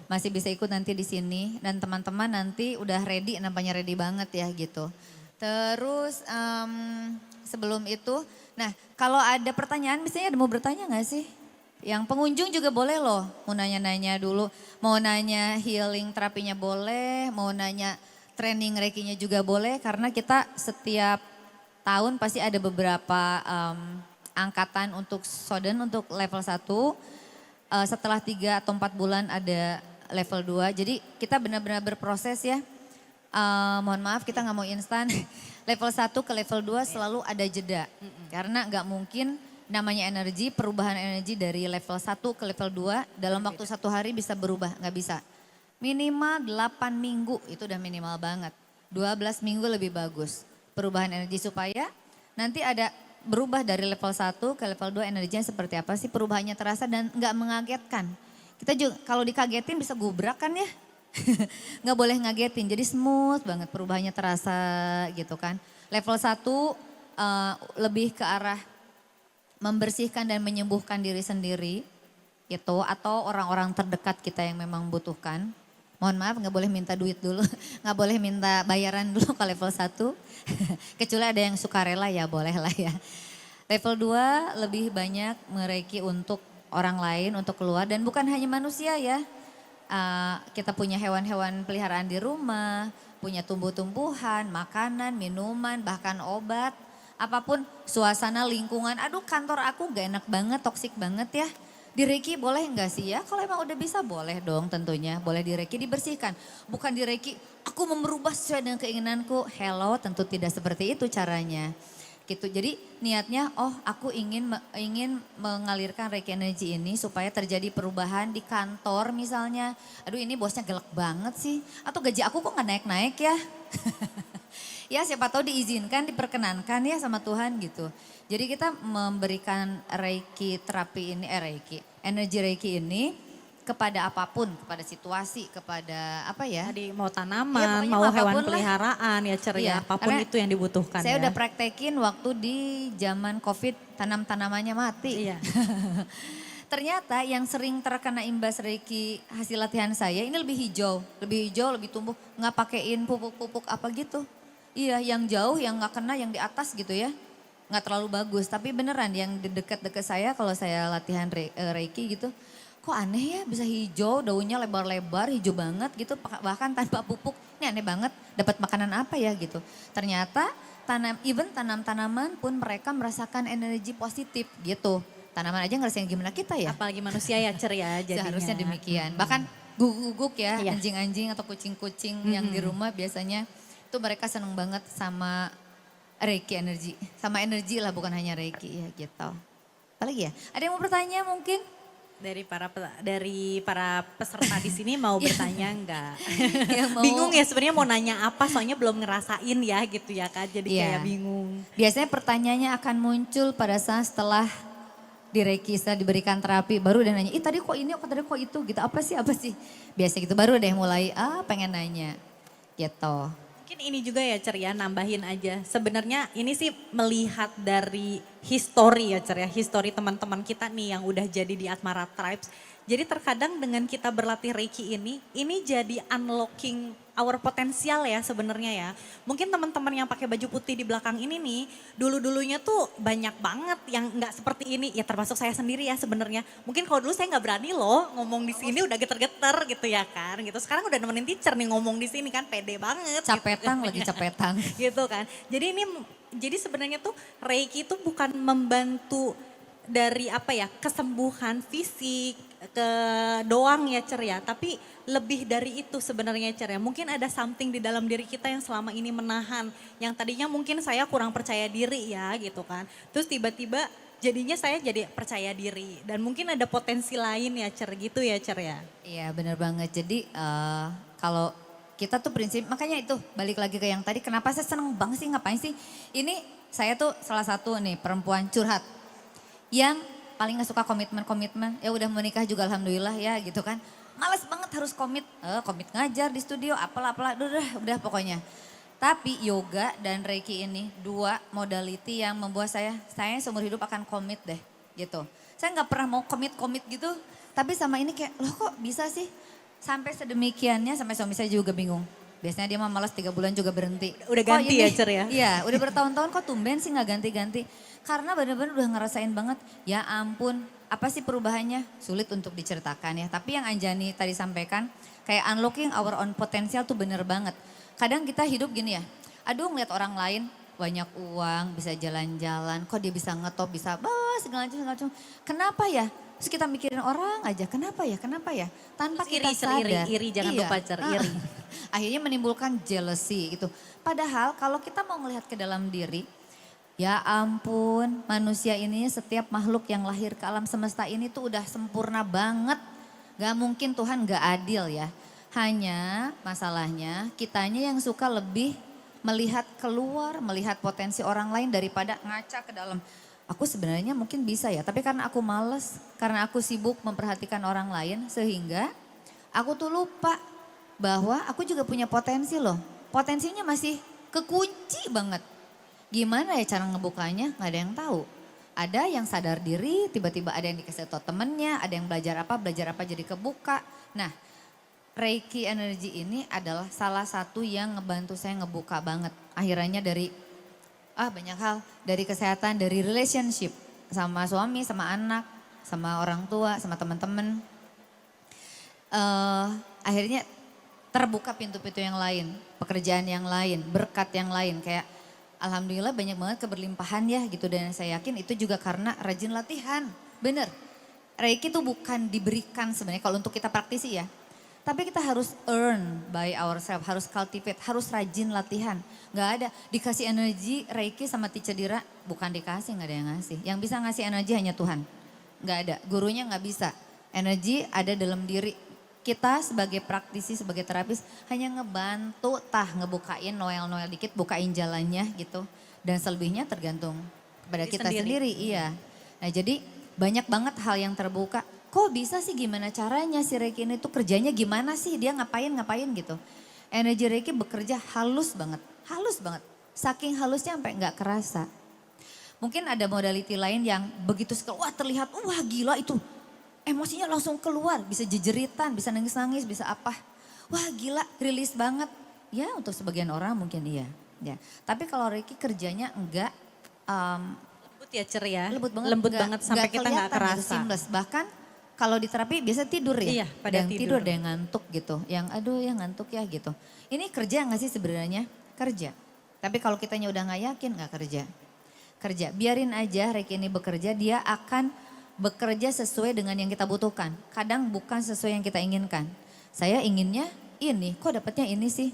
Masih bisa ikut nanti di sini dan teman-teman nanti udah ready, nampaknya ready banget ya gitu. Terus sebelum itu, nah kalau ada pertanyaan misalnya ada mau bertanya nggak sih? Yang pengunjung juga boleh loh, mau nanya-nanya dulu, mau nanya healing terapinya boleh, mau nanya training Reikinya juga boleh karena kita setiap tahun pasti ada beberapa angkatan untuk Shodan untuk level 1, setelah 3 atau 4 bulan ada level 2. Jadi kita benar-benar berproses ya. mohon maaf kita nggak mau instan. Level 1 ke level 2 selalu ada jeda. Karena nggak mungkin namanya energi, perubahan energi dari level 1 ke level 2 dalam waktu 1 hari bisa berubah, nggak bisa. Minimal 8 minggu itu udah minimal banget. 12 minggu lebih bagus. Perubahan energi supaya nanti ada berubah dari level 1 ke level 2 energinya seperti apa sih, perubahannya terasa dan nggak mengagetkan. Kita juga kalau dikagetin bisa gubrak kan ya. Nggak boleh ngagetin, jadi smooth banget perubahannya terasa gitu kan. Level 1 lebih ke arah membersihkan dan menyembuhkan diri sendiri gitu. Atau orang-orang terdekat kita yang memang butuhkan. Mohon maaf nggak boleh minta duit dulu, nggak boleh minta bayaran dulu ke level 1. Kecuali ada yang sukarela ya boleh lah ya. Level 2 lebih banyak mereiki untuk orang lain, untuk keluar dan bukan hanya manusia ya. Kita punya hewan-hewan peliharaan di rumah, punya tumbuh-tumbuhan, makanan, minuman, bahkan obat. Apapun suasana lingkungan, aduh kantor aku gak enak banget, toksik banget ya. Direiki boleh enggak sih ya? Kalau emang udah bisa boleh dong tentunya. Boleh direiki dibersihkan. Bukan direiki aku mau merubah sesuai dengan keinginanku. Hello tentu tidak seperti itu caranya. Gitu. Jadi niatnya aku ingin mengalirkan reiki energi ini supaya terjadi perubahan di kantor misalnya. Aduh ini bosnya galak banget sih. Atau gaji aku kok gak naik-naik ya. Ya siapa tahu diizinkan, diperkenankan ya sama Tuhan gitu. Jadi kita memberikan reiki terapi ini, energi reiki ini kepada apapun, kepada situasi, kepada apa ya. Tadi mau Iya, tanaman, pokoknya mau hewan apapun lah. peliharaan ya ceria, Iya, apapun karena itu yang dibutuhkan Saya ya. udah praktekin waktu di zaman COVID tanam-tanamannya mati. Iya. Ternyata yang sering terkena imbas reiki hasil latihan saya ini lebih hijau, lebih tumbuh, nggak pakein pupuk-pupuk apa gitu. Iya, yang jauh, yang nggak kena, yang di atas gitu ya, nggak terlalu bagus. Tapi beneran yang di dekat-dekat saya kalau saya latihan reiki gitu, kok aneh ya bisa hijau, daunnya lebar-lebar, hijau banget gitu, bahkan tanpa pupuk. Ini aneh banget, dapat makanan apa ya gitu. Ternyata tanam-tanaman pun mereka merasakan energi positif gitu. Tanaman aja ngerasain gimana kita ya. Apalagi manusia ya ceria jadinya. Seharusnya demikian. Bahkan guguk-guguk ya, Iya. anjing-anjing atau kucing-kucing yang di rumah biasanya itu mereka seneng banget sama reiki energi. Sama energi lah bukan hanya reiki ya gitu. Apalagi ya? Ada yang mau bertanya mungkin? Dari para peserta di sini mau bertanya enggak? Yang mau- Bingung ya sebenarnya mau nanya apa soalnya belum ngerasain ya gitu ya Kak. Jadi Iya. kayak bingung. Biasanya pertanyaannya akan muncul pada saat setelah direiki, setelah diberikan terapi. Baru udah nanya, tadi kok ini, tadi kok itu gitu. Apa sih? Biasanya gitu baru ada yang mulai, pengen nanya gitu. Mungkin ini juga ya ceria nambahin aja. Sebenarnya ini sih melihat dari histori ya ceria. Histori teman-teman kita nih yang udah jadi di Atmara Tribes. Jadi terkadang dengan kita berlatih Reiki ini jadi unlocking our potensial ya sebenarnya ya. Mungkin teman-teman yang pakai baju putih di belakang ini nih, dulu-dulunya tuh banyak banget yang nggak seperti ini. Ya termasuk saya sendiri ya sebenarnya. Mungkin kalau dulu saya nggak berani loh ngomong di sini udah geter-geter gitu ya kan. Gitu. Sekarang udah nemenin teacher nih ngomong di sini kan pede banget. Capetang gitu. lagi capetang. Gitu kan. Jadi sebenarnya tuh Reiki itu bukan membantu dari kesembuhan fisik ke doang ya Cer ya, tapi lebih dari itu sebenarnya Cer ya. Mungkin ada something di dalam diri kita yang selama ini menahan, yang tadinya mungkin saya kurang percaya diri ya gitu kan. Terus tiba-tiba jadinya saya jadi percaya diri dan mungkin ada potensi lain ya Cer gitu ya Cer ya. Iya benar banget. Jadi kalau kita tuh prinsip, makanya itu balik lagi ke yang tadi, kenapa saya seneng banget sih ngapain sih. Ini saya tuh salah satu nih perempuan curhat yang paling gak suka komitmen. Ya udah menikah juga alhamdulillah ya gitu kan. Males banget harus komit ngajar di studio apalah udah pokoknya. Tapi yoga dan reiki ini dua modality yang membuat saya seumur hidup akan komit deh gitu. Saya gak pernah mau komit gitu, tapi sama ini kayak loh kok bisa sih. Sampai sedemikiannya sampai suami saya juga bingung. Biasanya dia mah malas 3 bulan juga berhenti. Udah ganti ya Cer ya? Iya udah bertahun-tahun kok tumben sih gak ganti-ganti. Karena benar-benar udah ngerasain banget, ya ampun apa sih perubahannya? Sulit untuk diceritakan ya. Tapi yang Anjani tadi sampaikan, kayak unlocking our own potential tuh bener banget. Kadang kita hidup gini ya, aduh ngeliat orang lain banyak uang, bisa jalan-jalan, kok dia bisa ngetop, bisa segala macam. Kenapa ya? Terus kita mikirin orang aja, kenapa ya? Tanpa Terus kita iri, Cer, sadar. iri, jangan Iya. lupa Cer, iri. Akhirnya menimbulkan jealousy gitu. Padahal kalau kita mau melihat ke dalam diri, ya ampun, manusia ini setiap makhluk yang lahir ke alam semesta ini tuh udah sempurna banget. Gak mungkin Tuhan gak adil ya. Hanya masalahnya kitanya yang suka lebih melihat keluar, melihat potensi orang lain daripada ngaca ke dalam. Aku sebenarnya mungkin bisa ya, tapi karena aku males, karena aku sibuk memperhatikan orang lain sehingga aku tuh lupa bahwa aku juga punya potensi loh. Potensinya masih kekunci banget. Gimana ya cara ngebukanya? Gak ada yang tahu. Ada yang sadar diri, tiba-tiba ada yang dikasih tau temennya, ada yang belajar apa jadi kebuka. Nah, Reiki energi ini adalah salah satu yang ngebantu saya ngebuka banget. Akhirnya dari banyak hal, dari kesehatan, dari relationship sama suami, sama anak, sama orang tua, sama teman-teman. Akhirnya terbuka pintu-pintu yang lain, pekerjaan yang lain, berkat yang lain. Kayak alhamdulillah banyak banget keberlimpahan ya gitu. Dan saya yakin itu juga karena rajin latihan. Bener, Reiki itu bukan diberikan sebenarnya kalau untuk kita praktisi ya. Tapi kita harus earn by ourselves, harus cultivate, harus rajin latihan. Gak ada dikasih energi Reiki sama teacher Dira, bukan dikasih, gak ada yang ngasih. Yang bisa ngasih energi hanya Tuhan. Gak ada, gurunya gak bisa. Energi ada dalam diri. Kita sebagai praktisi, sebagai terapis hanya ngebantu ngebukain noel-noel dikit, bukain jalannya gitu. Dan selebihnya tergantung kepada kita sendiri. Iya. Nah jadi banyak banget hal yang terbuka. Kok bisa sih, gimana caranya si Reiki ini tuh kerjanya gimana sih, dia ngapain gitu. Energi Reiki bekerja halus banget. Saking halusnya sampai nggak kerasa. Mungkin ada modality lain yang begitu sekali, wah terlihat, wah gila itu. Emosinya langsung keluar, bisa jejeritan, bisa nangis-nangis, bisa apa. Wah gila, rilis banget. Ya untuk sebagian orang mungkin iya. Ya. Tapi kalau Reiki kerjanya enggak, Lembut ya ceria, lembut banget, banget sampai kita nggak kelihatan gitu, kerasa. seamless. Bahkan kalau di terapi biasa tidur ya. Iya, pada Ada yang tidur. ada yang ngantuk gitu. Yang aduh yang ngantuk ya gitu. Ini kerja gak sih sebenarnya? Kerja. Tapi kalau kitanya udah gak yakin gak kerja. Kerja, biarin aja Reiki ini bekerja, dia akan bekerja sesuai dengan yang kita butuhkan. Kadang bukan sesuai yang kita inginkan. Saya inginnya ini, kok dapatnya ini sih?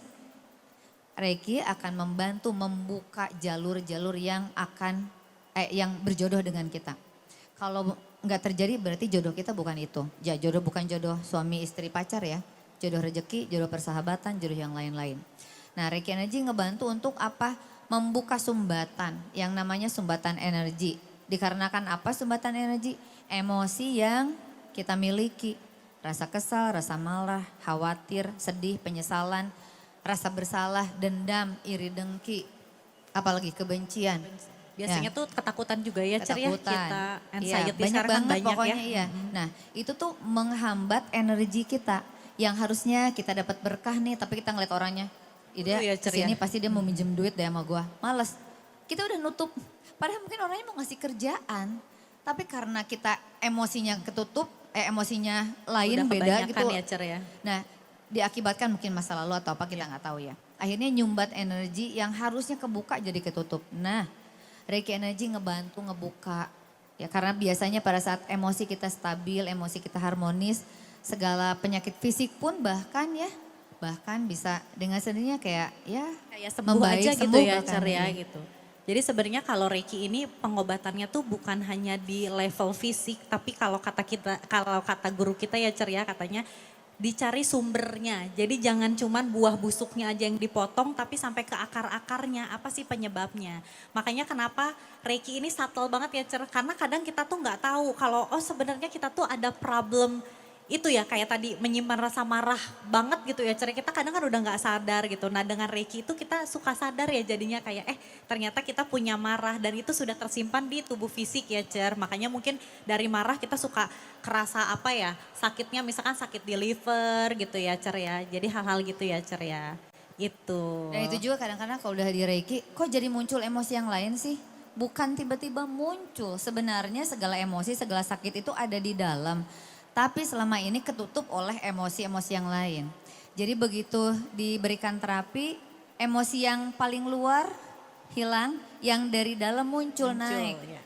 Reiki akan membantu membuka jalur-jalur yang yang berjodoh dengan kita. Kalau nggak terjadi berarti jodoh kita bukan itu. Ya jodoh bukan jodoh suami istri pacar ya. Jodoh rezeki, jodoh persahabatan, jodoh yang lain-lain. Nah Reiki Energy ngebantu untuk apa? Membuka sumbatan yang namanya sumbatan energi. Dikarenakan apa sumbatan energi? Emosi yang kita miliki. Rasa kesal, rasa marah, khawatir, sedih, penyesalan, rasa bersalah, dendam, iri dengki, apalagi kebencian. Biasanya tuh ketakutan juga ya Cer ya, kita anxiety Iya, banyak sekarang kan banget banyak pokoknya ya. iya. Nah itu tuh menghambat energi kita yang harusnya kita dapat berkah nih tapi kita ngeliat orangnya. Ida Iya, Cer, kesini ya. pasti dia mau minjem duit deh sama gua. Males. Kita udah nutup. Padahal mungkin orangnya mau ngasih kerjaan. Tapi karena kita emosinya ketutup, emosinya lain Udah beda kebanyakan gitu. ya Cer ya. Nah diakibatkan mungkin masa lalu atau apa kita nggak tahu ya. Akhirnya nyumbat energi yang harusnya kebuka jadi ketutup. Nah Reiki Energy ngebantu ngebuka. Ya karena biasanya pada saat emosi kita stabil, emosi kita harmonis, segala penyakit fisik pun bahkan bisa dengan sendirinya kayak Sembuh membaik, aja gitu sembuh ya bahkan, Cer ya iya. gitu. Jadi sebenarnya kalau Reiki ini pengobatannya tuh bukan hanya di level fisik, tapi kalau kata guru kita ya Cer ya, katanya dicari sumbernya. Jadi jangan cuman buah busuknya aja yang dipotong tapi sampai ke akar-akarnya, apa sih penyebabnya. Makanya kenapa Reiki ini subtle banget ya Cer, karena kadang kita tuh nggak tahu kalau sebenarnya kita tuh ada problem itu ya, kayak tadi menyimpan rasa marah banget gitu ya Cer. Kita kadang kan udah nggak sadar gitu. Nah dengan Reiki itu kita suka sadar ya jadinya kayak ternyata kita punya marah dan itu sudah tersimpan di tubuh fisik ya Cer. Makanya mungkin dari marah kita suka kerasa sakitnya misalkan sakit di liver gitu ya Cer ya. Jadi hal-hal gitu ya Cer ya. Itu. Dan itu juga kadang-kadang kalau udah di Reiki, kok jadi muncul emosi yang lain sih? Bukan tiba-tiba muncul, sebenarnya segala emosi, segala sakit itu ada di dalam. Tapi selama ini ketutup oleh emosi-emosi yang lain. Jadi begitu diberikan terapi, emosi yang paling luar hilang, yang dari dalam muncul naik. Ya.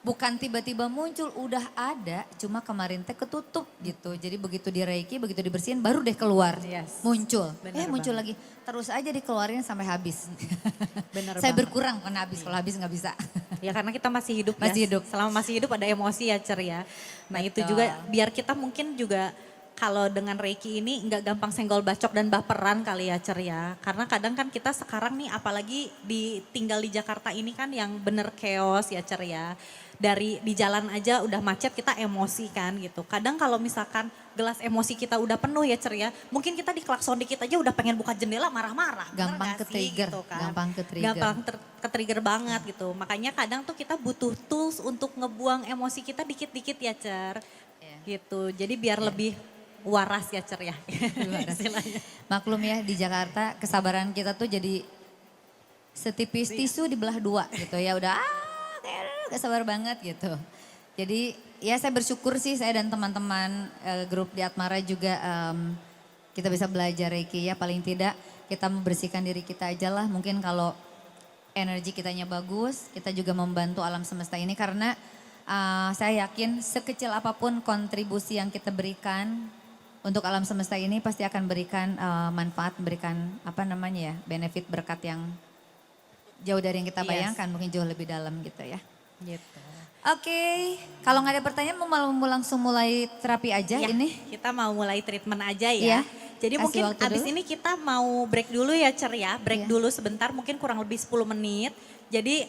bukan tiba-tiba muncul, udah ada, cuma kemarin teh ketutup gitu. Jadi begitu di reiki, begitu dibersihin baru deh keluar, Yes. muncul. Bener Muncul banget. lagi, terus aja dikeluarin sampai habis. Bener Saya banget. berkurang karena habis, kalau habis nggak bisa. Ya karena kita masih hidup Masih ya. hidup. Selama masih hidup ada emosi ya Cer ya. Nah itu Betul. juga biar kita mungkin juga kalau dengan Reiki ini nggak gampang senggol bacok dan baperan kali ya Cer ya. Karena kadang kan kita sekarang nih apalagi tinggal di Jakarta ini kan yang bener chaos ya Cer ya. Dari di jalan aja udah macet kita emosi kan gitu. Kadang kalau misalkan gelas emosi kita udah penuh ya Cer ya. Mungkin kita di klakson dikit aja udah pengen buka jendela marah-marah. Bener Gampang nggak sih? ke-trigger, Gitu kan. gampang ke-trigger. Gampang ke-trigger banget gitu. Makanya kadang tuh kita butuh tools untuk ngebuang emosi kita dikit-dikit ya Cer. Iya. Gitu. Jadi biar lebih waras ya Cer ya. Waras. Istilahnya. Maklum ya di Jakarta kesabaran kita tuh jadi setipis tisu dibelah dua gitu ya. Udah gak sabar banget gitu. Jadi ya saya bersyukur sih saya dan teman-teman grup di Atmara juga kita bisa belajar Reiki ya. Paling tidak kita membersihkan diri kita aja lah. Mungkin kalau energi kitanya bagus kita juga membantu alam semesta ini. Karena saya yakin sekecil apapun kontribusi yang kita berikan untuk alam semesta ini pasti akan berikan manfaat, memberikan apa namanya ya, benefit berkat yang jauh dari yang kita Yes. bayangkan, mungkin jauh lebih dalam gitu ya. Gitu. Oke, kalau nggak ada pertanyaan mau langsung mulai terapi aja Ya, ini. kita mau mulai treatment aja Iya. ya. Jadi Kasih mungkin waktu abis dulu. ini kita mau break dulu ya Cer ya. Break Iya. dulu sebentar mungkin kurang lebih 10 menit. Jadi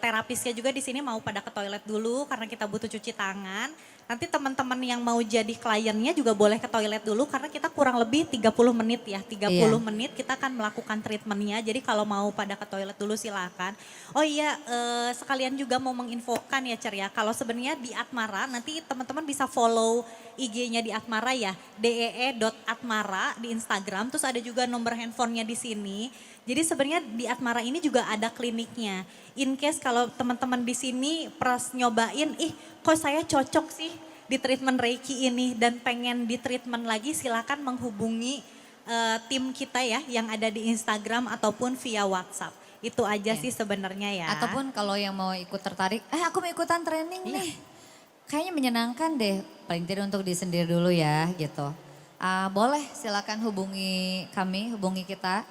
terapisnya juga di sini mau pada ke toilet dulu karena kita butuh cuci tangan. Nanti teman-teman yang mau jadi kliennya juga boleh ke toilet dulu karena kita kurang lebih 30 menit ya. 30 Iya. menit kita akan melakukan treatmentnya. Jadi kalau mau pada ke toilet dulu silakan. Oh iya sekalian juga mau menginfokan ya Cer ya. Kalau sebenarnya di Atmara nanti teman-teman bisa follow IG-nya di Atmara ya. dee.atmara di Instagram. Terus ada juga nomor handphonenya di sini. Jadi sebenarnya di Atmara ini juga ada kliniknya. In case kalau teman-teman di sini pras nyobain, kok saya cocok sih di treatment Reiki ini dan pengen di treatment lagi silakan menghubungi tim kita ya yang ada di Instagram ataupun via WhatsApp. Itu aja Iya. sih sebenarnya ya. Ataupun kalau yang mau ikut tertarik, aku mau ikutan training Iya. nih. Kayaknya menyenangkan deh, paling tidak untuk diri sendiri dulu ya gitu. Boleh silakan hubungi kami, hubungi kita.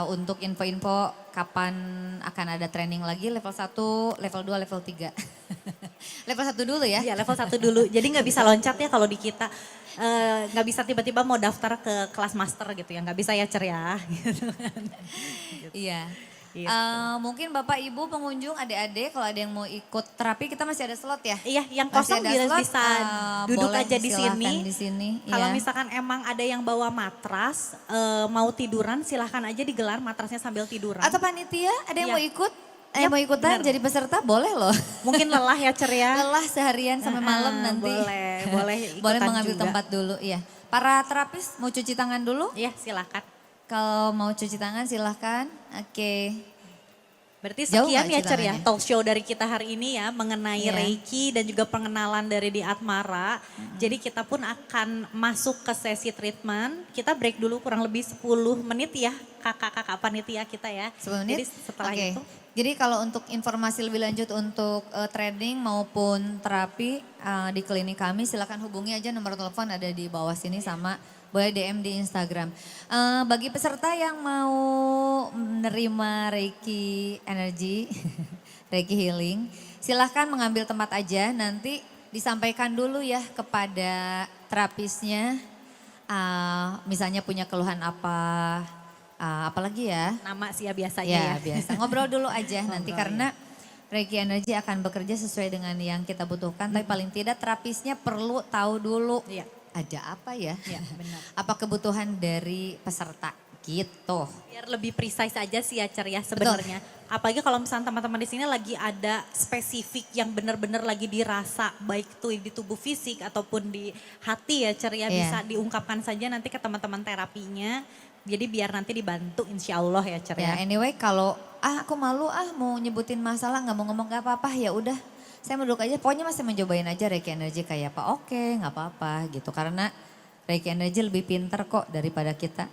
Untuk info-info kapan akan ada training lagi level 1, level 2, level 3. Level 1 dulu ya. Iya level 1 dulu. Jadi nggak bisa loncat ya kalau di kita. Nggak bisa tiba-tiba mau daftar ke kelas master gitu ya. Nggak bisa ya Cer ya. Gitu kan. Iya. Gitu. Mungkin Bapak Ibu pengunjung adik-adik kalau ada yang mau ikut terapi kita masih ada slot ya. Iya yang Masih kosong ada bisa, slot, bisa duduk boleh aja di silakan sini. di sini. Kalau Iya. misalkan emang ada yang bawa matras, mau tiduran silahkan aja digelar matrasnya sambil tiduran. Atau panitia ada yang Iya. mau ikut? Yap, Mau ikutan bener. jadi peserta boleh loh. Mungkin lelah ya Cer ya. Lelah seharian sampai malam nanti. Boleh, boleh ikutan Boleh mengambil juga. tempat dulu, iya. Para terapis mau cuci tangan dulu? Iya silahkan. Kalau mau cuci tangan silahkan. Oke. Berarti Jauh sekian nggak ya Cer ya ceritanya? talk show dari kita hari ini ya mengenai Iya. Reiki dan juga pengenalan dari di Atmara. Jadi kita pun akan masuk ke sesi treatment. Kita break dulu kurang lebih 10 menit ya kakak-kakak panitia kita ya. 10 menit? Jadi setelah Oke. itu Jadi kalau untuk informasi lebih lanjut untuk training maupun terapi di klinik kami silakan hubungi aja nomor telepon ada di bawah sini sama boleh DM di Instagram. Bagi peserta yang mau menerima Reiki energi, Reiki healing, silahkan mengambil tempat aja nanti disampaikan dulu ya kepada terapisnya. Misalnya punya keluhan apa, apalagi ya. nama sih ya biasanya Ya ya. biasa, ngobrol dulu aja nanti Ngobrol, karena Reiki Energy akan bekerja sesuai dengan yang kita butuhkan. Tapi paling tidak terapisnya perlu tahu dulu Iya. ada apa ya. Iya benar. Apa kebutuhan dari peserta gitu. Biar lebih precise aja sih ya Cer ya sebenarnya. Apalagi kalau misalnya teman-teman di sini lagi ada spesifik yang benar-benar lagi dirasa baik tuh di tubuh fisik ataupun di hati ya Cer ya Iya. bisa diungkapkan saja nanti ke teman-teman terapinya. Jadi biar nanti dibantu insya Allah ya Cer Ya ya. anyway kalau aku malu mau nyebutin masalah nggak mau ngomong gak apa-apa ya udah. Saya mau duduk aja pokoknya masih mencobain aja Reiki Energy kayak apa oke nggak apa-apa gitu. Karena Reiki Energy lebih pinter kok daripada kita.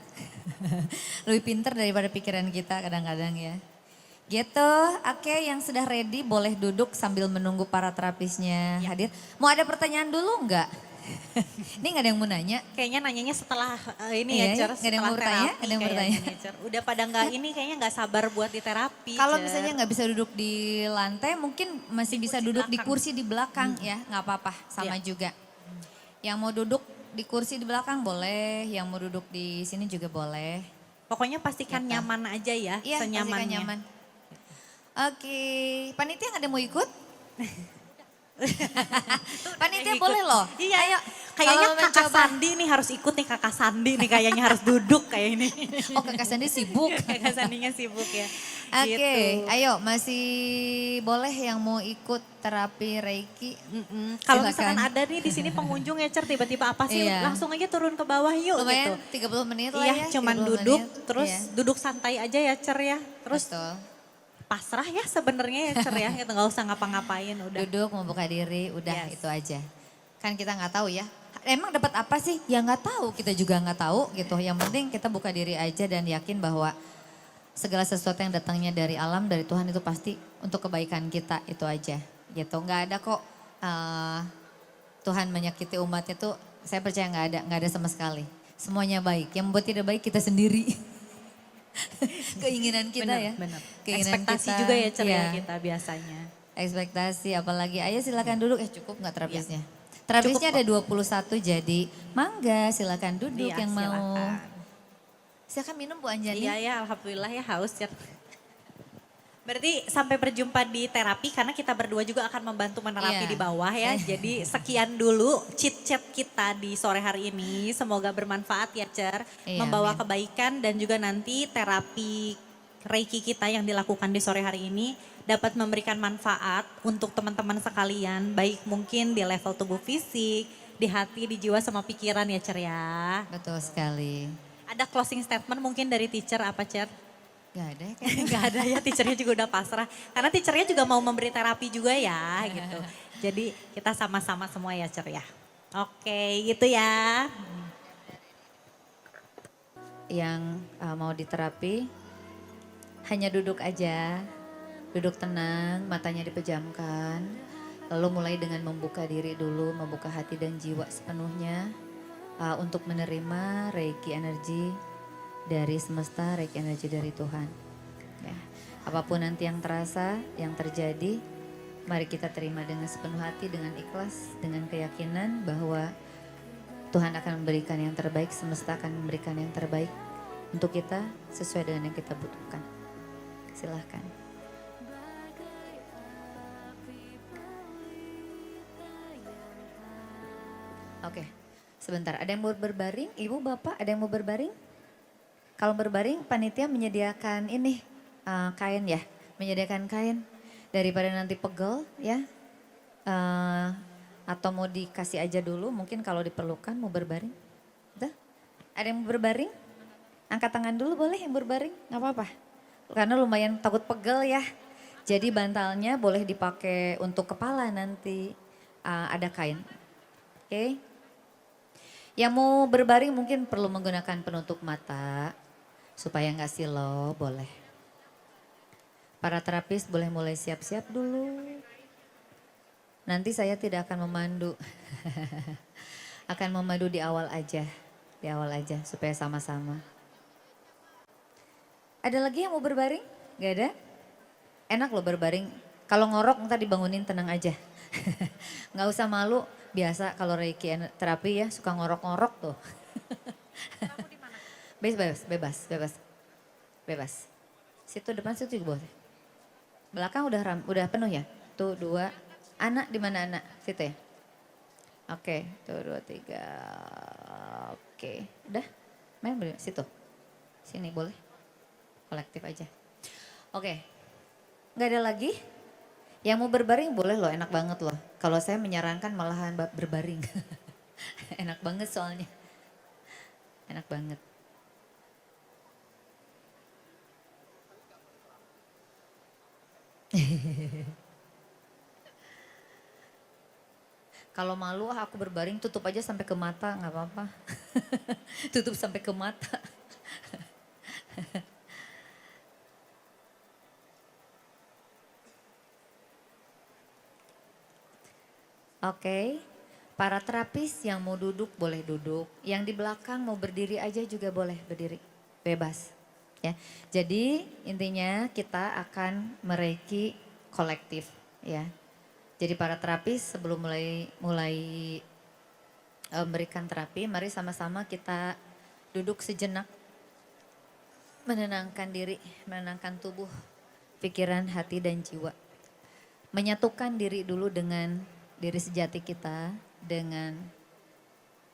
Lebih pinter daripada pikiran kita kadang-kadang ya. Gitu, oke yang sudah ready boleh duduk sambil menunggu para terapisnya hadir. Mau ada pertanyaan dulu enggak? Ini nggak ada yang mau nanya? Kayaknya nanyanya setelah ini Iya, ya, Cer, nggak ada yang setelah mau bertanya? terapi Ada yang mau kayaknya bertanya? nih, Cer. Udah pada nggak ini kayaknya nggak sabar buat di terapi, Kalau Cer. misalnya nggak bisa duduk di lantai, mungkin masih Di bisa kursi duduk di belakang. kursi di belakang ya, nggak apa-apa, sama Iya. juga. Yang mau duduk di kursi di belakang boleh, yang mau duduk di sini juga boleh. Pokoknya pastikan Gitu. nyaman aja ya, Iya, pastikan senyamannya. nyaman. Oke, panitia nggak ada yang mau ikut? Panitia Ikut. boleh loh. Iya, Ayo. kayaknya kalau mau kakak mencoba- Sandi nih harus ikut nih, kakak Sandi nih kayaknya harus duduk kayak ini. Oh kakak Sandi sibuk. Kakak Sandinya sibuk ya. Oke, Gitu. ayo masih boleh yang mau ikut terapi Reiki. Kalau Silakan. misalkan ada nih di sini pengunjung ya, Cer, tiba-tiba apa sih, Iya. langsung aja turun ke bawah yuk Lumayan gitu. 30 menit lah Iya, ya. cuman 30 duduk, menit. terus Iya, duduk santai aja ya, Cer ya. Terus betul. pasrah ya sebenarnya ya, Cer ya, itu nggak usah ngapa-ngapain udah. Duduk membuka diri, udah Yes. itu aja. Kan kita nggak tahu ya. Emang dapat apa sih? Ya nggak tahu, kita juga nggak tahu gitu. Yang penting kita buka diri aja dan yakin bahwa segala sesuatu yang datangnya dari alam, dari Tuhan itu pasti untuk kebaikan kita, itu aja. Gitu, nggak ada kok Tuhan menyakiti umatnya tuh, saya percaya nggak ada sama sekali. Semuanya baik, yang membuat tidak baik kita sendiri. Keinginan kita Bener, ya. bener. Keinginan Ekspektasi kita, juga ya, Cer ya, iya. kita biasanya. Ekspektasi apalagi, ayo silakan duduk. Cukup nggak terapisnya? Terapisnya ada 21 jadi mangga silakan duduk Iya, yang mau. silakan. Silakan minum Bu Anjani. Iya ya, alhamdulillah ya haus, Cer. Berarti sampai berjumpa di terapi karena kita berdua juga akan membantu menerapi Iya. di bawah ya. Jadi sekian dulu chit-chat kita di sore hari ini. Semoga bermanfaat ya, Cer. Iya, Membawa amin. kebaikan dan juga nanti terapi Reiki kita yang dilakukan di sore hari ini dapat memberikan manfaat untuk teman-teman sekalian. Baik mungkin di level tubuh fisik, di hati, di jiwa sama pikiran ya, Cer ya. Betul sekali. Ada closing statement mungkin dari teacher apa, Cer? Gak ada ya kayaknya. Gak ada ya, teachernya juga udah pasrah. Karena teachernya juga mau memberi terapi juga ya gitu. Jadi kita sama-sama semua ya, Cer ya. Oke gitu ya. Yang mau diterapi hanya duduk aja. Duduk tenang, matanya dipejamkan. Lalu mulai dengan membuka diri dulu, membuka hati dan jiwa sepenuhnya. Untuk menerima Reiki energi dari semesta, Reiki energi dari Tuhan. Ya, apapun nanti yang terasa, yang terjadi, mari kita terima dengan sepenuh hati, dengan ikhlas, dengan keyakinan bahwa Tuhan akan memberikan yang terbaik, semesta akan memberikan yang terbaik untuk kita sesuai dengan yang kita butuhkan. Silahkan. Oke. Sebentar, ada yang mau berbaring? Ibu, Bapak, ada yang mau berbaring? Kalau berbaring, panitia menyediakan ini, kain ya. Menyediakan kain. Daripada nanti pegel ya. Atau mau dikasih aja dulu, mungkin kalau diperlukan mau berbaring. Udah? Ada yang mau berbaring? Angkat tangan dulu boleh yang berbaring, gak apa-apa. Karena lumayan takut pegel ya. Jadi bantalnya boleh dipakai untuk kepala nanti. Ada kain. Oke. Yang mau berbaring mungkin perlu menggunakan penutup mata supaya nggak silau, boleh. Para terapis boleh mulai siap-siap dulu. Nanti saya tidak akan memandu. Akan memandu di awal aja supaya sama-sama. Ada lagi yang mau berbaring? Gak ada? Enak loh berbaring. Kalau ngorok ntar dibangunin tenang aja. Nggak usah malu. Biasa kalau Reiki terapi ya suka ngorok-ngorok tuh. Bebas. Situ depan situ juga boleh. Belakang udah penuh ya? Tuh 2. Anak di mana anak? Situ ya? Oke, tuh 2, 3. Oke, udah? Main boleh situ. Sini boleh. Kolektif aja. Oke. Nggak ada lagi? Yang mau berbaring boleh loh, enak banget loh. Kalau saya menyarankan malahan berbaring. Enak banget soalnya. Enak banget. Kalau malu aku berbaring tutup aja sampai ke mata, nggak apa-apa. Tutup sampai ke mata. Oke. Para terapis yang mau duduk boleh duduk, yang di belakang mau berdiri aja juga boleh berdiri, bebas. Ya. Jadi intinya kita akan mereiki kolektif ya. Jadi para terapis sebelum mulai mulai memberikan terapi, mari sama-sama kita duduk sejenak, menenangkan diri, menenangkan tubuh, pikiran, hati dan jiwa. Menyatukan diri dulu dengan diri sejati kita, dengan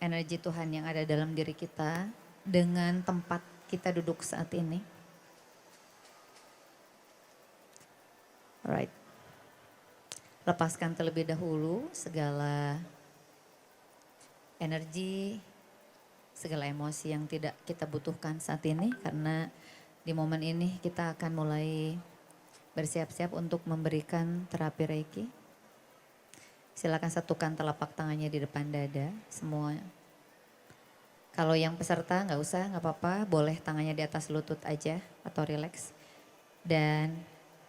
energi Tuhan yang ada dalam diri kita, dengan tempat kita duduk saat ini. Alright. Lepaskan terlebih dahulu segala energi, segala emosi yang tidak kita butuhkan saat ini, karena di momen ini kita akan mulai bersiap-siap untuk memberikan terapi Reiki. Silakan satukan telapak tangannya di depan dada semua. Kalau yang peserta nggak usah, nggak apa-apa, boleh tangannya di atas lutut aja atau rileks. Dan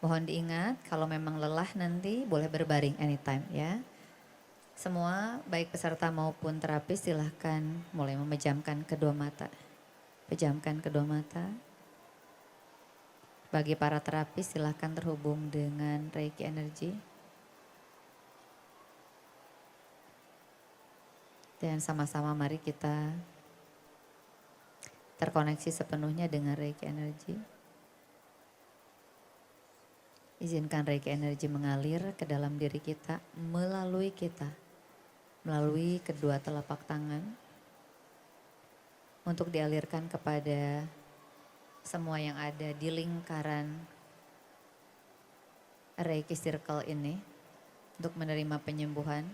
mohon diingat kalau memang lelah nanti boleh berbaring anytime ya. Semua baik peserta maupun terapis silahkan mulai memejamkan kedua mata. Pejamkan kedua mata. Bagi para terapis silahkan terhubung dengan Reiki Energy. Dan sama-sama mari kita terkoneksi sepenuhnya dengan Reiki Energy. Izinkan Reiki Energy mengalir ke dalam diri kita, melalui kita, melalui kedua telapak tangan, untuk dialirkan kepada semua yang ada di lingkaran Reiki Circle ini, untuk menerima penyembuhan.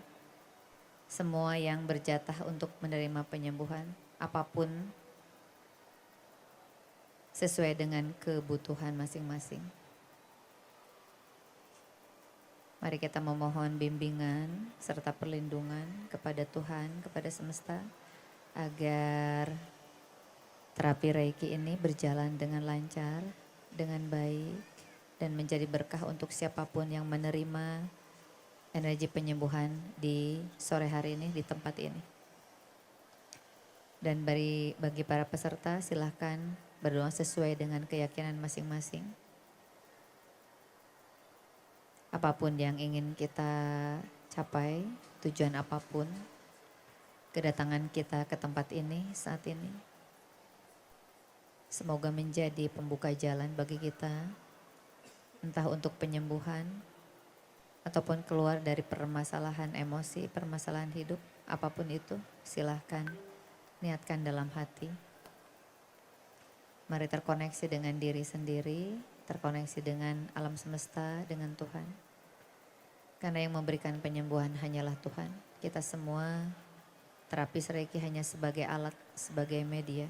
Semua yang berjatah untuk menerima penyembuhan, apapun sesuai dengan kebutuhan masing-masing. Mari kita memohon bimbingan serta perlindungan kepada Tuhan, kepada semesta, agar terapi Reiki ini berjalan dengan lancar, dengan baik, dan menjadi berkah untuk siapapun yang menerima energi penyembuhan di sore hari ini, di tempat ini. Dan bagi para peserta silahkan berdoa sesuai dengan keyakinan masing-masing. Apapun yang ingin kita capai, tujuan apapun, kedatangan kita ke tempat ini saat ini, semoga menjadi pembuka jalan bagi kita, entah untuk penyembuhan, ataupun keluar dari permasalahan emosi, permasalahan hidup, apapun itu, silahkan niatkan dalam hati. Mari terkoneksi dengan diri sendiri, terkoneksi dengan alam semesta, dengan Tuhan. Karena yang memberikan penyembuhan hanyalah Tuhan. Kita semua terapis Reiki hanya sebagai alat, sebagai media.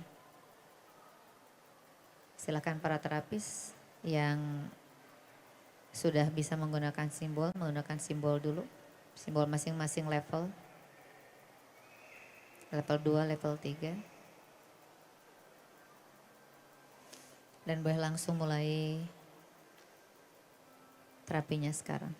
Silakan para terapis yang sudah bisa menggunakan simbol dulu. Simbol masing-masing level. Level 2, level 3. Dan boleh langsung mulai terapinya sekarang.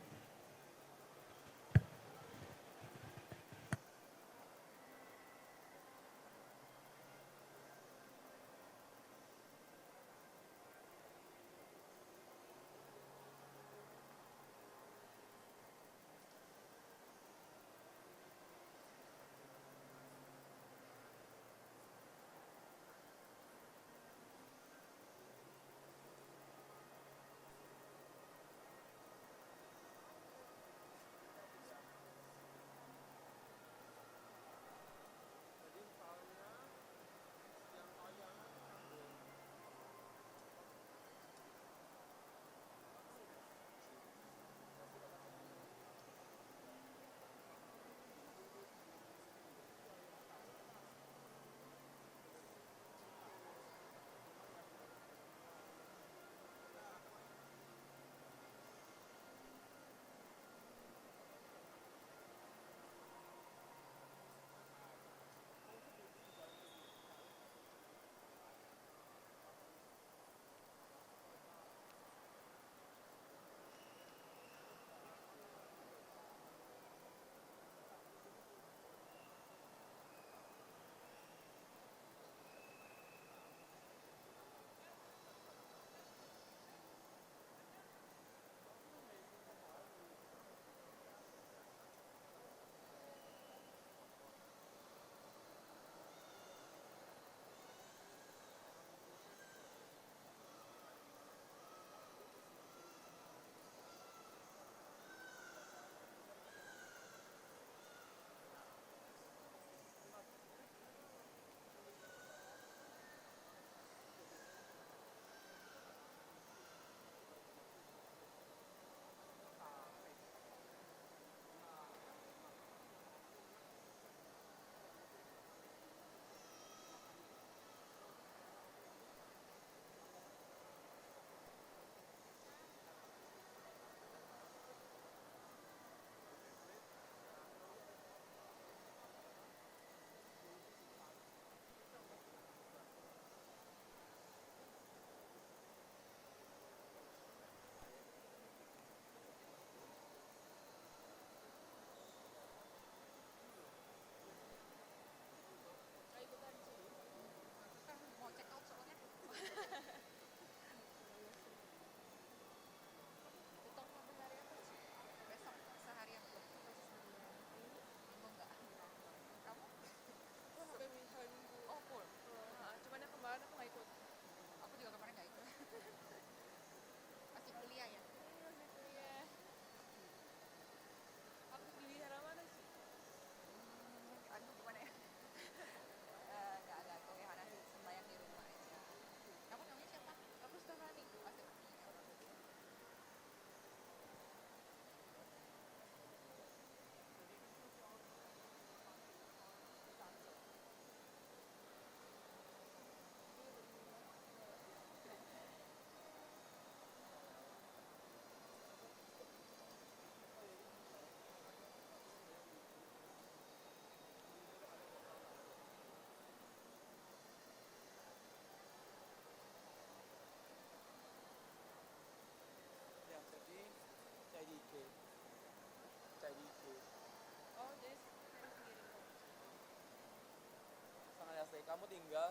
kamu tinggal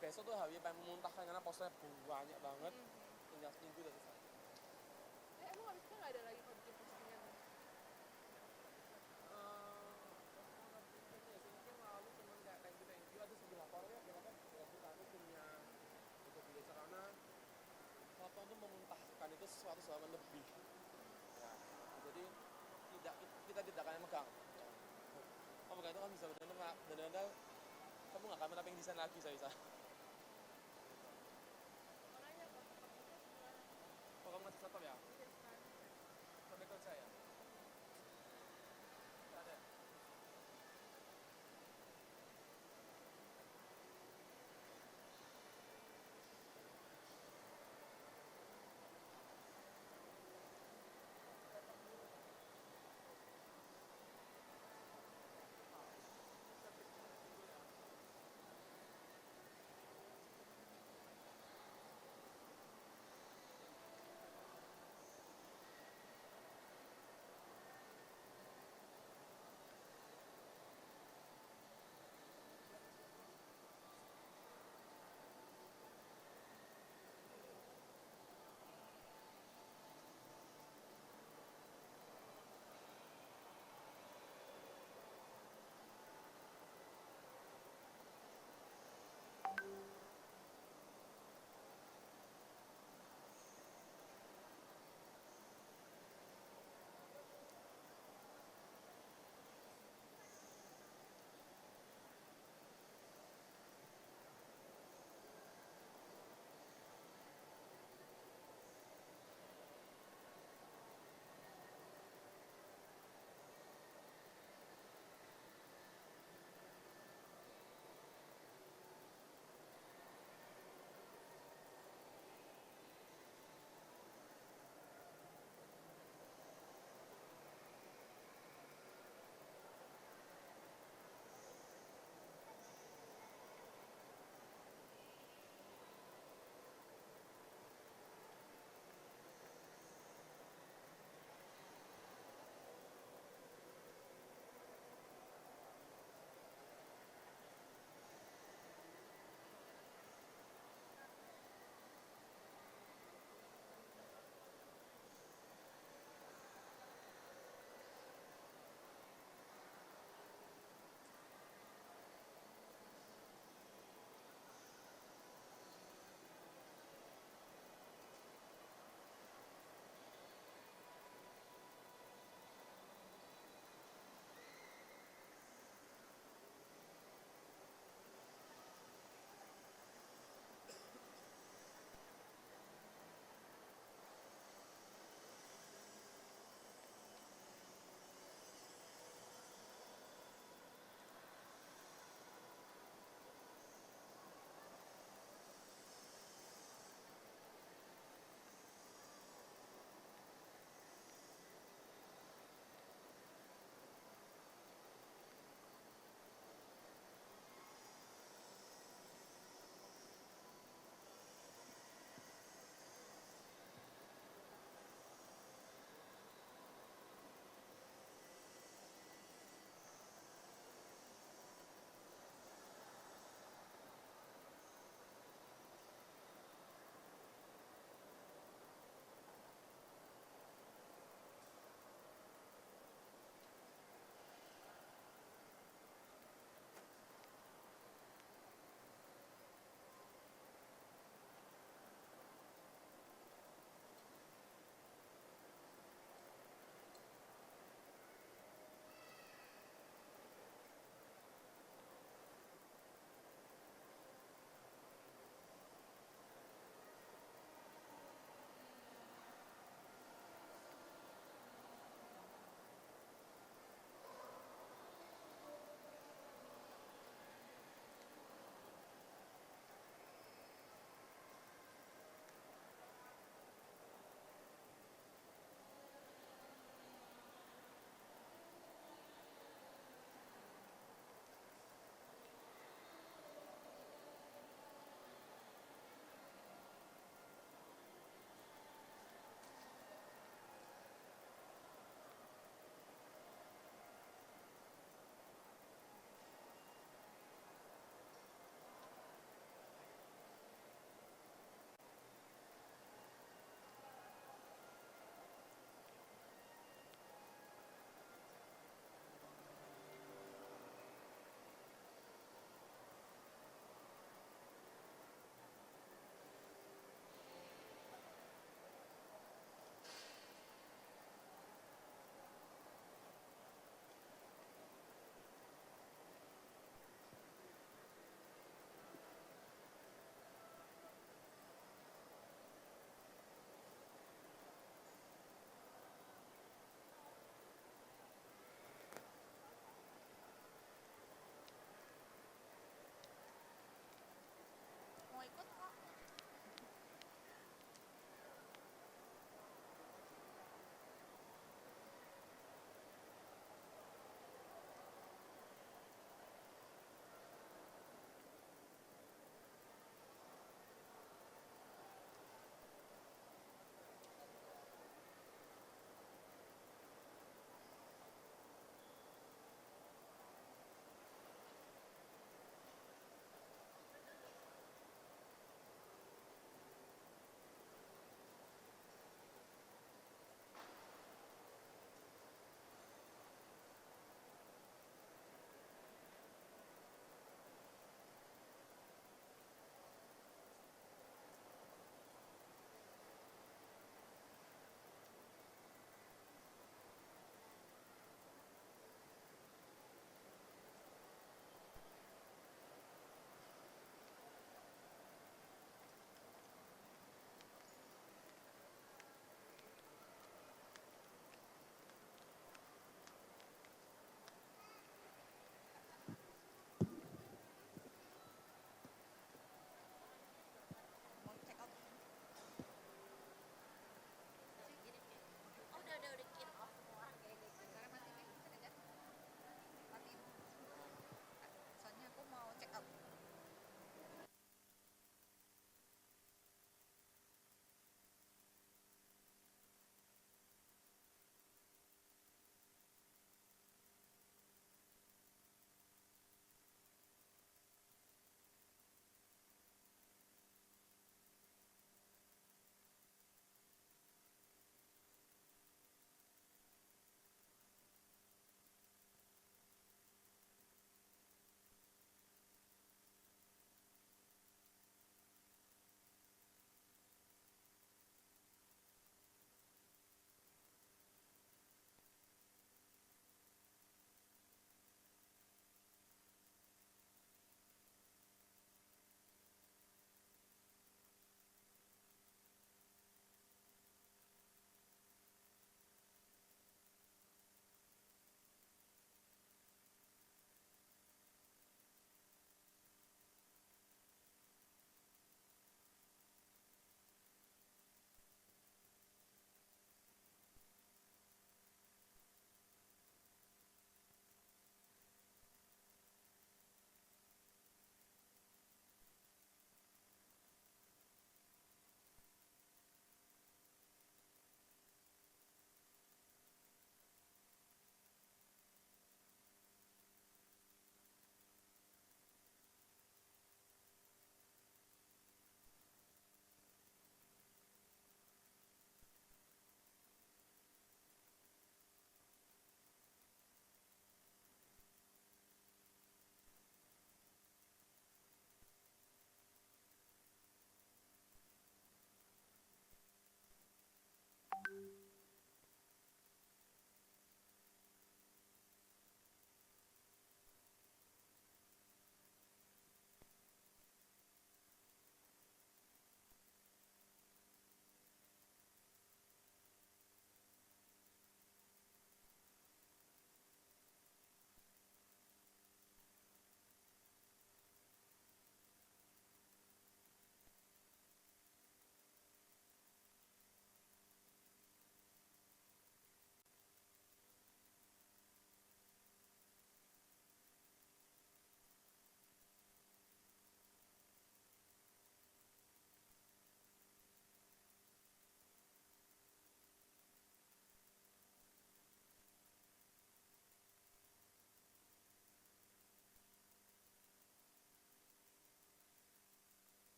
besok tuh hari pengen memuntahkan karena posternya banyak banget. Tinggal seminggu udah selesai. Emang habis itu nggak ada lagi kalau bikin postingan? Mungkin lalu cuman kayak thank you aja sebelah lapornya kita kan aku punya itu video karena foto itu memuntahkan itu sesuatu hal lebih ya, jadi kita tidak akan megang kamu megang itu kan bisa benar-benar kamu nggak akan pernah pengen desain lagi saya bisa Makanya kalau tetap itu gimana? kalau kamu masih tetap ya sampai kerja ya nggak ada.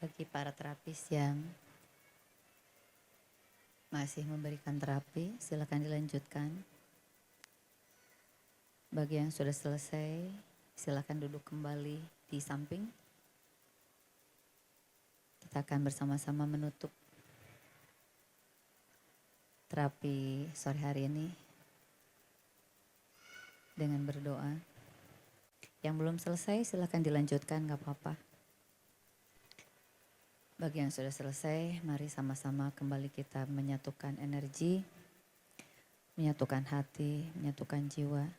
Bagi para terapis yang masih memberikan terapi, silakan dilanjutkan. Bagi yang sudah selesai, silakan duduk kembali di samping. Kita akan bersama-sama menutup terapi sore hari ini dengan berdoa. Yang belum selesai silakan dilanjutkan, gak apa-apa. Bagi yang sudah selesai, mari sama-sama kembali kita menyatukan energi, menyatukan hati, menyatukan jiwa,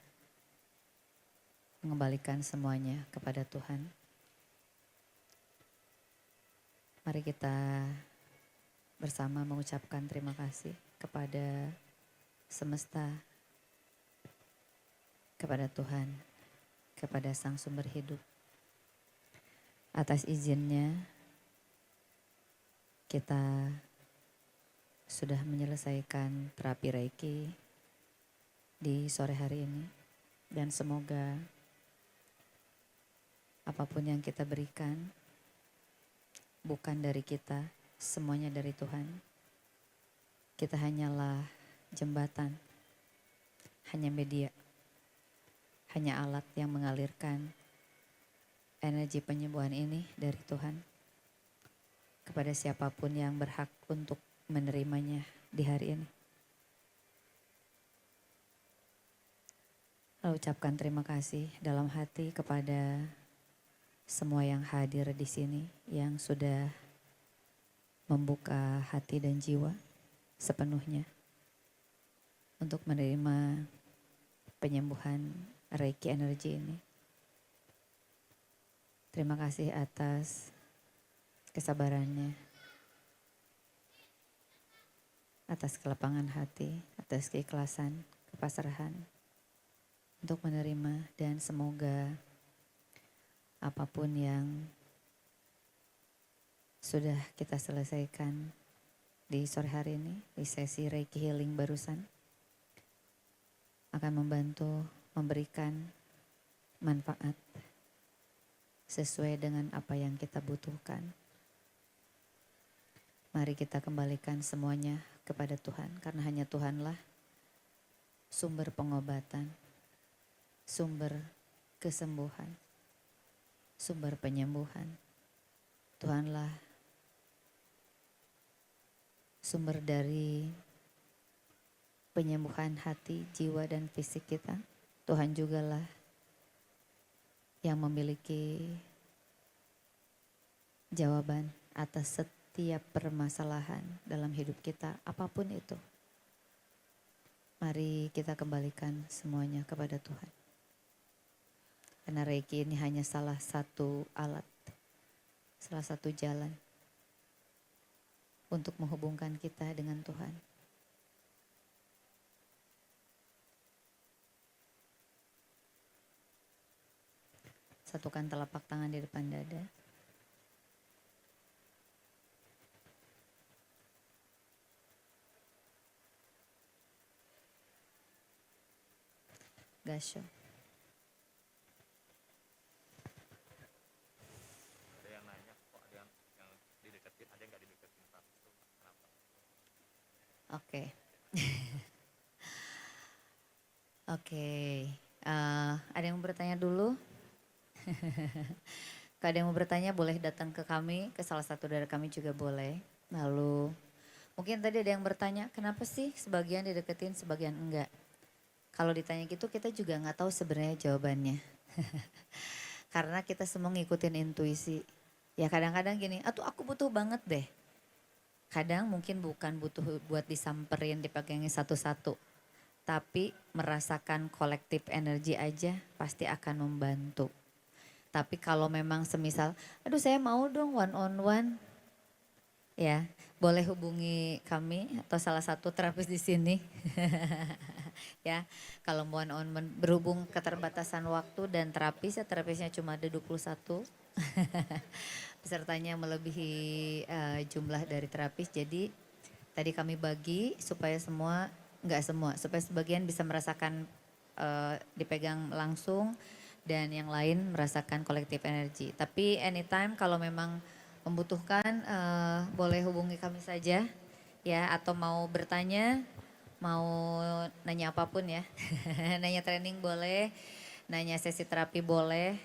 mengembalikan semuanya kepada Tuhan. Mari kita bersama mengucapkan terima kasih kepada semesta, kepada Tuhan, kepada Sang Sumber Hidup. Atas izinnya, kita sudah menyelesaikan terapi Reiki di sore hari ini. Dan semoga apapun yang kita berikan bukan dari kita, semuanya dari Tuhan. Kita hanyalah jembatan, hanya media, hanya alat yang mengalirkan energi penyembuhan ini dari Tuhan kepada siapapun yang berhak untuk menerimanya di hari ini. Lalu ucapkan terima kasih dalam hati kepada semua yang hadir di sini, yang sudah membuka hati dan jiwa sepenuhnya untuk menerima penyembuhan Reiki energi ini. Terima kasih atas kesabarannya, atas kelapangan hati, atas keikhlasan, kepasrahan untuk menerima, dan semoga apapun yang sudah kita selesaikan di sore hari ini, di sesi Reiki Healing barusan, akan membantu memberikan manfaat sesuai dengan apa yang kita butuhkan. Mari kita kembalikan semuanya kepada Tuhan, karena hanya Tuhanlah sumber pengobatan, sumber kesembuhan, sumber penyembuhan. Tuhanlah sumber dari penyembuhan hati, jiwa, dan fisik kita. Tuhan jugalah yang memiliki jawaban atas setiap permasalahan dalam hidup kita, apapun itu. Mari kita kembalikan semuanya kepada Tuhan. Karena Reiki ini hanya salah satu alat, salah satu jalan untuk menghubungkan kita dengan Tuhan. Satukan telapak tangan di depan dada. Gasho. Ada yang nanya kok ada yang dideketin, ada yang nggak dideketin, Pak. Itu kenapa? Oke. Oke. Ada yang mau bertanya dulu? Kalau ada yang mau bertanya boleh datang ke kami, ke salah satu dari kami juga boleh. Lalu mungkin tadi ada yang bertanya, kenapa sih sebagian dideketin, sebagian enggak? Kalau ditanya gitu kita juga nggak tahu sebenarnya jawabannya. Karena kita semua ngikutin intuisi. Ya kadang-kadang gini, aku butuh banget deh. Kadang mungkin bukan butuh buat disamperin, dipegangin satu-satu. Tapi merasakan kolektif energi aja pasti akan membantu. Tapi kalau memang semisal, aduh saya mau dong one on one. Ya, boleh hubungi kami atau salah satu terapis di sini. Ya, kalau one on one berhubung keterbatasan waktu dan terapisnya cuma ada 21. Pesertanya melebihi jumlah dari terapis. Jadi tadi kami bagi supaya supaya sebagian bisa merasakan dipegang langsung dan yang lain merasakan kolektif energi. Tapi anytime kalau memang membutuhkan boleh hubungi kami saja ya, atau mau bertanya, mau nanya apapun ya. Nanya training boleh, nanya sesi terapi boleh,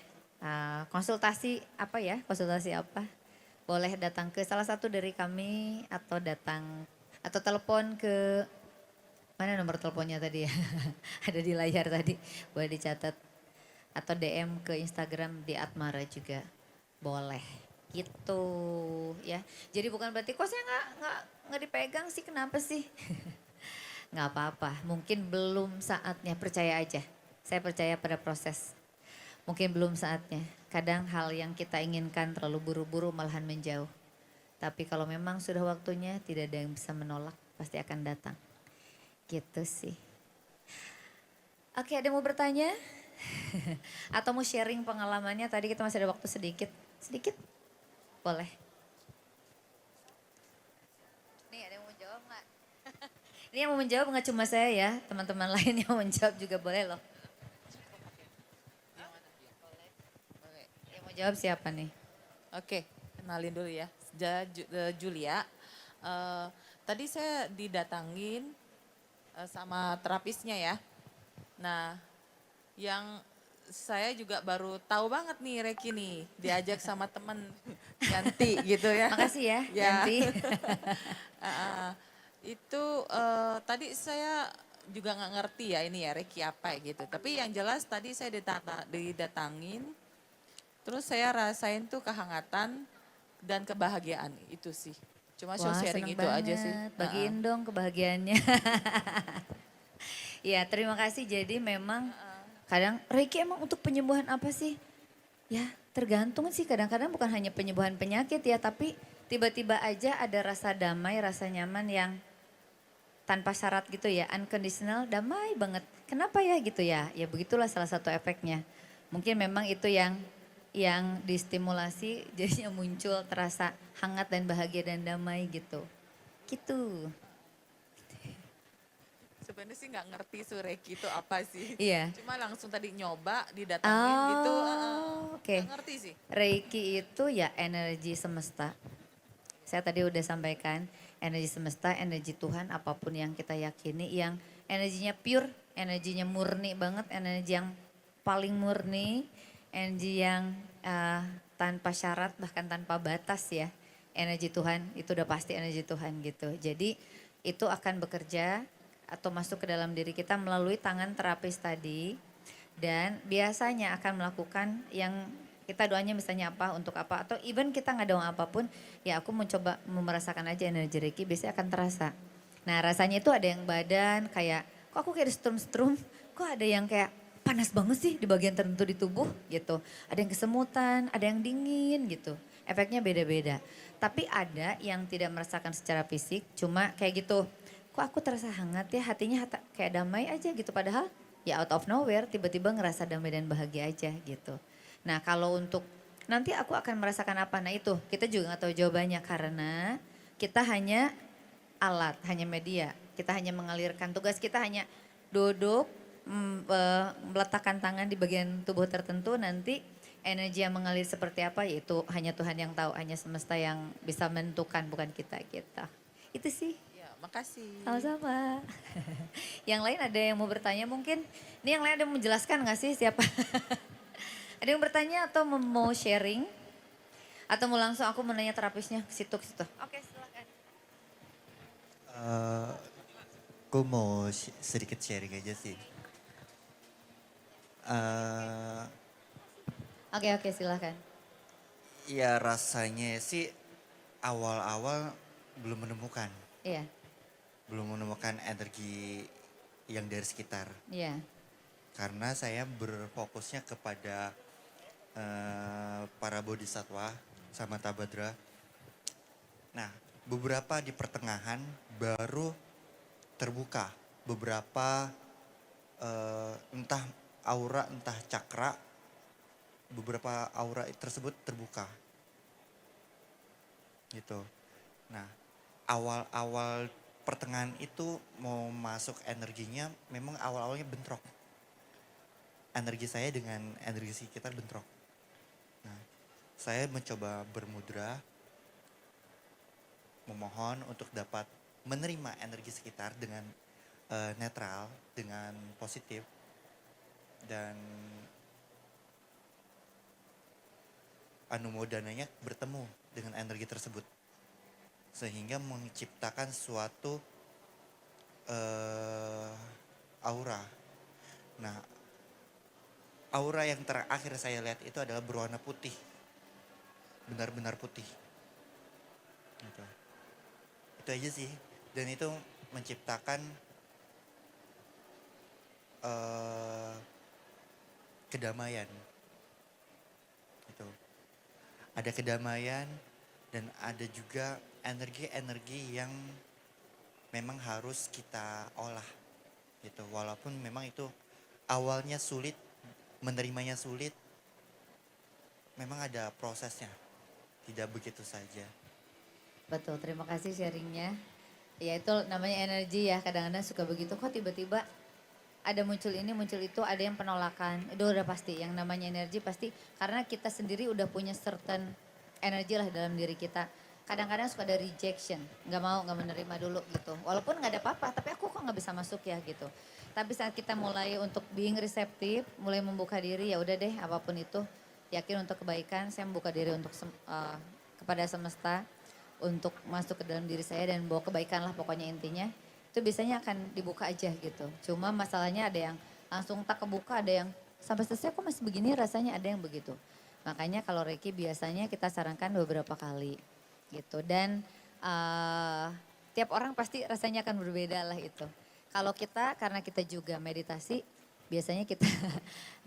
konsultasi apa ya, konsultasi apa. Boleh datang ke salah satu dari kami atau datang atau telepon ke mana nomor teleponnya tadi ya. Ada di layar tadi, boleh dicatat. Atau DM ke Instagram di Atmara juga boleh gitu ya. Jadi bukan berarti kok saya nggak dipegang sih, kenapa sih? Nggak apa-apa, mungkin belum saatnya, percaya aja. Saya percaya pada proses. Mungkin belum saatnya. Kadang hal yang kita inginkan terlalu buru-buru malahan menjauh. Tapi kalau memang sudah waktunya, tidak ada yang bisa menolak, pasti akan datang. Gitu sih. Oke, ada yang mau bertanya? Atau mau sharing pengalamannya? Tadi kita masih ada waktu sedikit. Sedikit? Boleh. Nih ada yang mau jawab nggak? Ini yang mau menjawab nggak cuma saya ya, teman-teman lain yang mau menjawab juga boleh loh. Boleh. Yang mau jawab siapa nih? Oke, kenalin dulu ya. Julia. Tadi saya didatangin sama terapisnya ya. Nah, yang saya juga baru tahu banget nih Reiki nih, diajak sama temen Yanti gitu ya. Makasih ya, Ya. Yanti. Itu tadi saya juga nggak ngerti ya ini ya Reiki apa ya gitu. Tapi yang jelas tadi saya didatangin, terus saya rasain tuh kehangatan dan kebahagiaan itu sih. Cuma show Wah, sharing seneng itu aja sih. banget. Bagiin dong kebahagiaannya. Ya, terima kasih. Jadi memang kadang Reiki emang untuk penyembuhan apa sih? Ya, tergantung sih. Kadang-kadang bukan hanya penyembuhan penyakit ya, tapi tiba-tiba aja ada rasa damai, rasa nyaman yang tanpa syarat gitu ya, unconditional, damai banget. Kenapa ya gitu ya? Ya begitulah salah satu efeknya. Mungkin memang itu yang distimulasi jadinya muncul terasa hangat dan bahagia dan damai gitu. Gitu. Sebenarnya sih nggak ngerti Reiki itu apa sih. Iya. Cuma langsung tadi nyoba, didatangin gitu. Oke. Nggak ngerti sih. Reiki itu ya energi semesta. Saya tadi udah sampaikan, energi semesta, energi Tuhan, apapun yang kita yakini, yang energinya pure, energinya murni banget, energi yang paling murni, energi yang tanpa syarat, bahkan tanpa batas ya. Energi Tuhan, itu udah pasti energi Tuhan gitu. Jadi itu akan bekerja atau masuk ke dalam diri kita melalui tangan terapis tadi. Dan biasanya akan melakukan yang kita doanya misalnya apa, untuk apa, atau even kita nggak doang apapun, ya aku mencoba merasakan aja energi Reiki, biasanya akan terasa. Nah rasanya itu ada yang badan kayak, kok aku kayak strum-strum, kok ada yang kayak panas banget sih di bagian tertentu di tubuh gitu. Ada yang kesemutan, ada yang dingin gitu. Efeknya beda-beda. Tapi ada yang tidak merasakan secara fisik, cuma kayak gitu. Kok aku terasa hangat ya, hatinya kayak damai aja gitu. Padahal ya out of nowhere tiba-tiba ngerasa damai dan bahagia aja gitu. Nah kalau untuk nanti aku akan merasakan apa, nah itu kita juga gak tahu jawabannya karena kita hanya alat, hanya media. Kita hanya mengalirkan, tugas kita hanya duduk, meletakkan tangan di bagian tubuh tertentu, nanti energi yang mengalir seperti apa yaitu hanya Tuhan yang tahu, hanya semesta yang bisa menentukan, bukan kita. Itu sih. Ya, makasih. Sama-sama. Yang lain ada yang mau bertanya mungkin? Ini yang lain ada yang menjelaskan gak sih siapa? Ada yang bertanya atau mau sharing? Atau mau langsung aku menanya terapisnya ke situ? Oke silakan. Aku mau sedikit sharing aja sih. Oke silakan. Ya rasanya sih awal-awal belum menemukan. Iya, Belum menemukan energi yang dari sekitar. iya. Karena saya berfokusnya kepada para bodhisatwa sama Tabadra. Nah beberapa di pertengahan baru terbuka. Beberapa entah aura, entah cakra, beberapa aura tersebut terbuka. Gitu. Nah, awal-awal pertengahan itu mau masuk energinya memang awal-awalnya bentrok. Energi saya dengan energi sekitar bentrok. Nah, saya mencoba bermudra, memohon untuk dapat menerima energi sekitar dengan netral, dengan positif, dan anumodananya bertemu dengan energi tersebut sehingga menciptakan suatu aura. Nah, aura yang terakhir saya lihat itu adalah berwarna putih, benar-benar putih. Gitu. Itu aja sih, dan itu menciptakan kedamaian. Itu ada kedamaian dan ada juga energi-energi yang memang harus kita olah gitu. Walaupun memang itu awalnya sulit, menerimanya sulit, memang ada prosesnya, tidak begitu saja. Betul, terima kasih sharingnya. Ya itu namanya energi ya, kadang-kadang suka begitu kok tiba-tiba ada muncul ini, muncul itu, ada yang penolakan. Itu udah pasti, yang namanya energi pasti karena kita sendiri udah punya certain energi lah dalam diri kita. Kadang-kadang suka ada rejection, nggak mau, nggak menerima dulu gitu. Walaupun nggak ada apa-apa, tapi aku kok nggak bisa masuk ya gitu. Tapi saat kita mulai untuk being reseptif, mulai membuka diri, ya udah deh apapun itu, yakin untuk kebaikan, saya membuka diri untuk kepada semesta, untuk masuk ke dalam diri saya dan bawa kebaikan lah pokoknya intinya. Itu biasanya akan dibuka aja gitu. Cuma masalahnya ada yang langsung tak kebuka, ada yang sampai selesai kok masih begini rasanya, ada yang begitu. Makanya kalau Reiki biasanya kita sarankan beberapa kali gitu. Dan tiap orang pasti rasanya akan berbeda lah itu. Kalau kita, karena kita juga meditasi, biasanya kita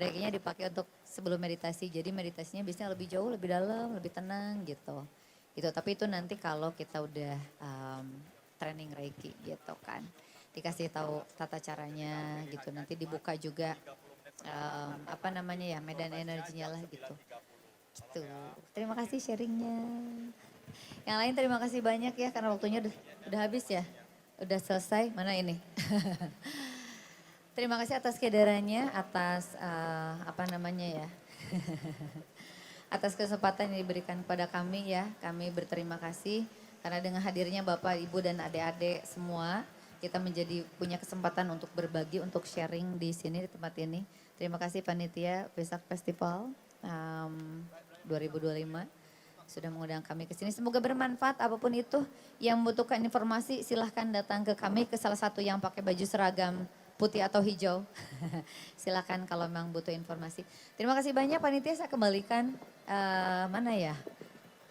Reikinya dipakai untuk sebelum meditasi. Jadi meditasinya biasanya lebih jauh, lebih dalam, lebih tenang gitu. Gitu. Tapi itu nanti kalau kita udah training Reiki gitu kan. Dikasih tahu tata caranya gitu. Nanti dibuka juga medan energinya lah gitu. Gitu. Terima kasih sharingnya. Yang lain terima kasih banyak ya karena waktunya udah habis ya. Udah selesai, mana ini? Terima kasih atas kedatangannya, atas atas kesempatan yang diberikan kepada kami ya. Kami berterima kasih karena dengan hadirnya Bapak, Ibu dan adik-adik semua, kita menjadi punya kesempatan untuk berbagi, untuk sharing di sini, di tempat ini. Terima kasih panitia Vesak Festival 2025 sudah mengundang kami ke sini. Semoga bermanfaat apapun itu. Yang membutuhkan informasi silahkan datang ke kami, ke salah satu yang pakai baju seragam putih atau hijau. Silahkan kalau memang butuh informasi. Terima kasih banyak panitia, saya kembalikan mana ya?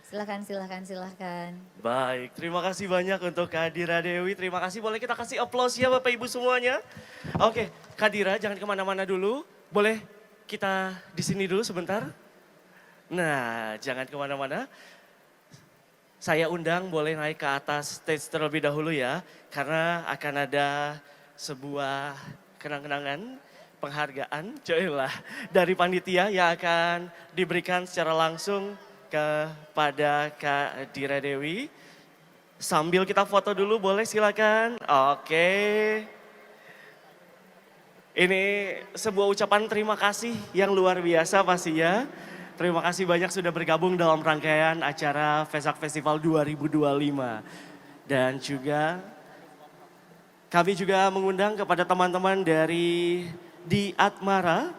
Silahkan. Baik, terima kasih banyak untuk Kak Dira Dewi. Terima kasih, boleh kita kasih aplaus ya Bapak Ibu semuanya. Oke, Kak Dira jangan kemana-mana dulu. Boleh kita di sini dulu sebentar? Nah, jangan kemana-mana. Saya undang boleh naik ke atas stage terlebih dahulu ya. Karena akan ada sebuah kenang-kenangan, penghargaan, dari panitia yang akan diberikan secara langsung kepada Kak Dira Dewi. Sambil kita foto dulu boleh silakan. Oke. Ini sebuah ucapan terima kasih yang luar biasa pastinya. Terima kasih banyak sudah bergabung dalam rangkaian acara Vesak Festival 2025. Dan juga kami juga mengundang kepada teman-teman dari di Atmara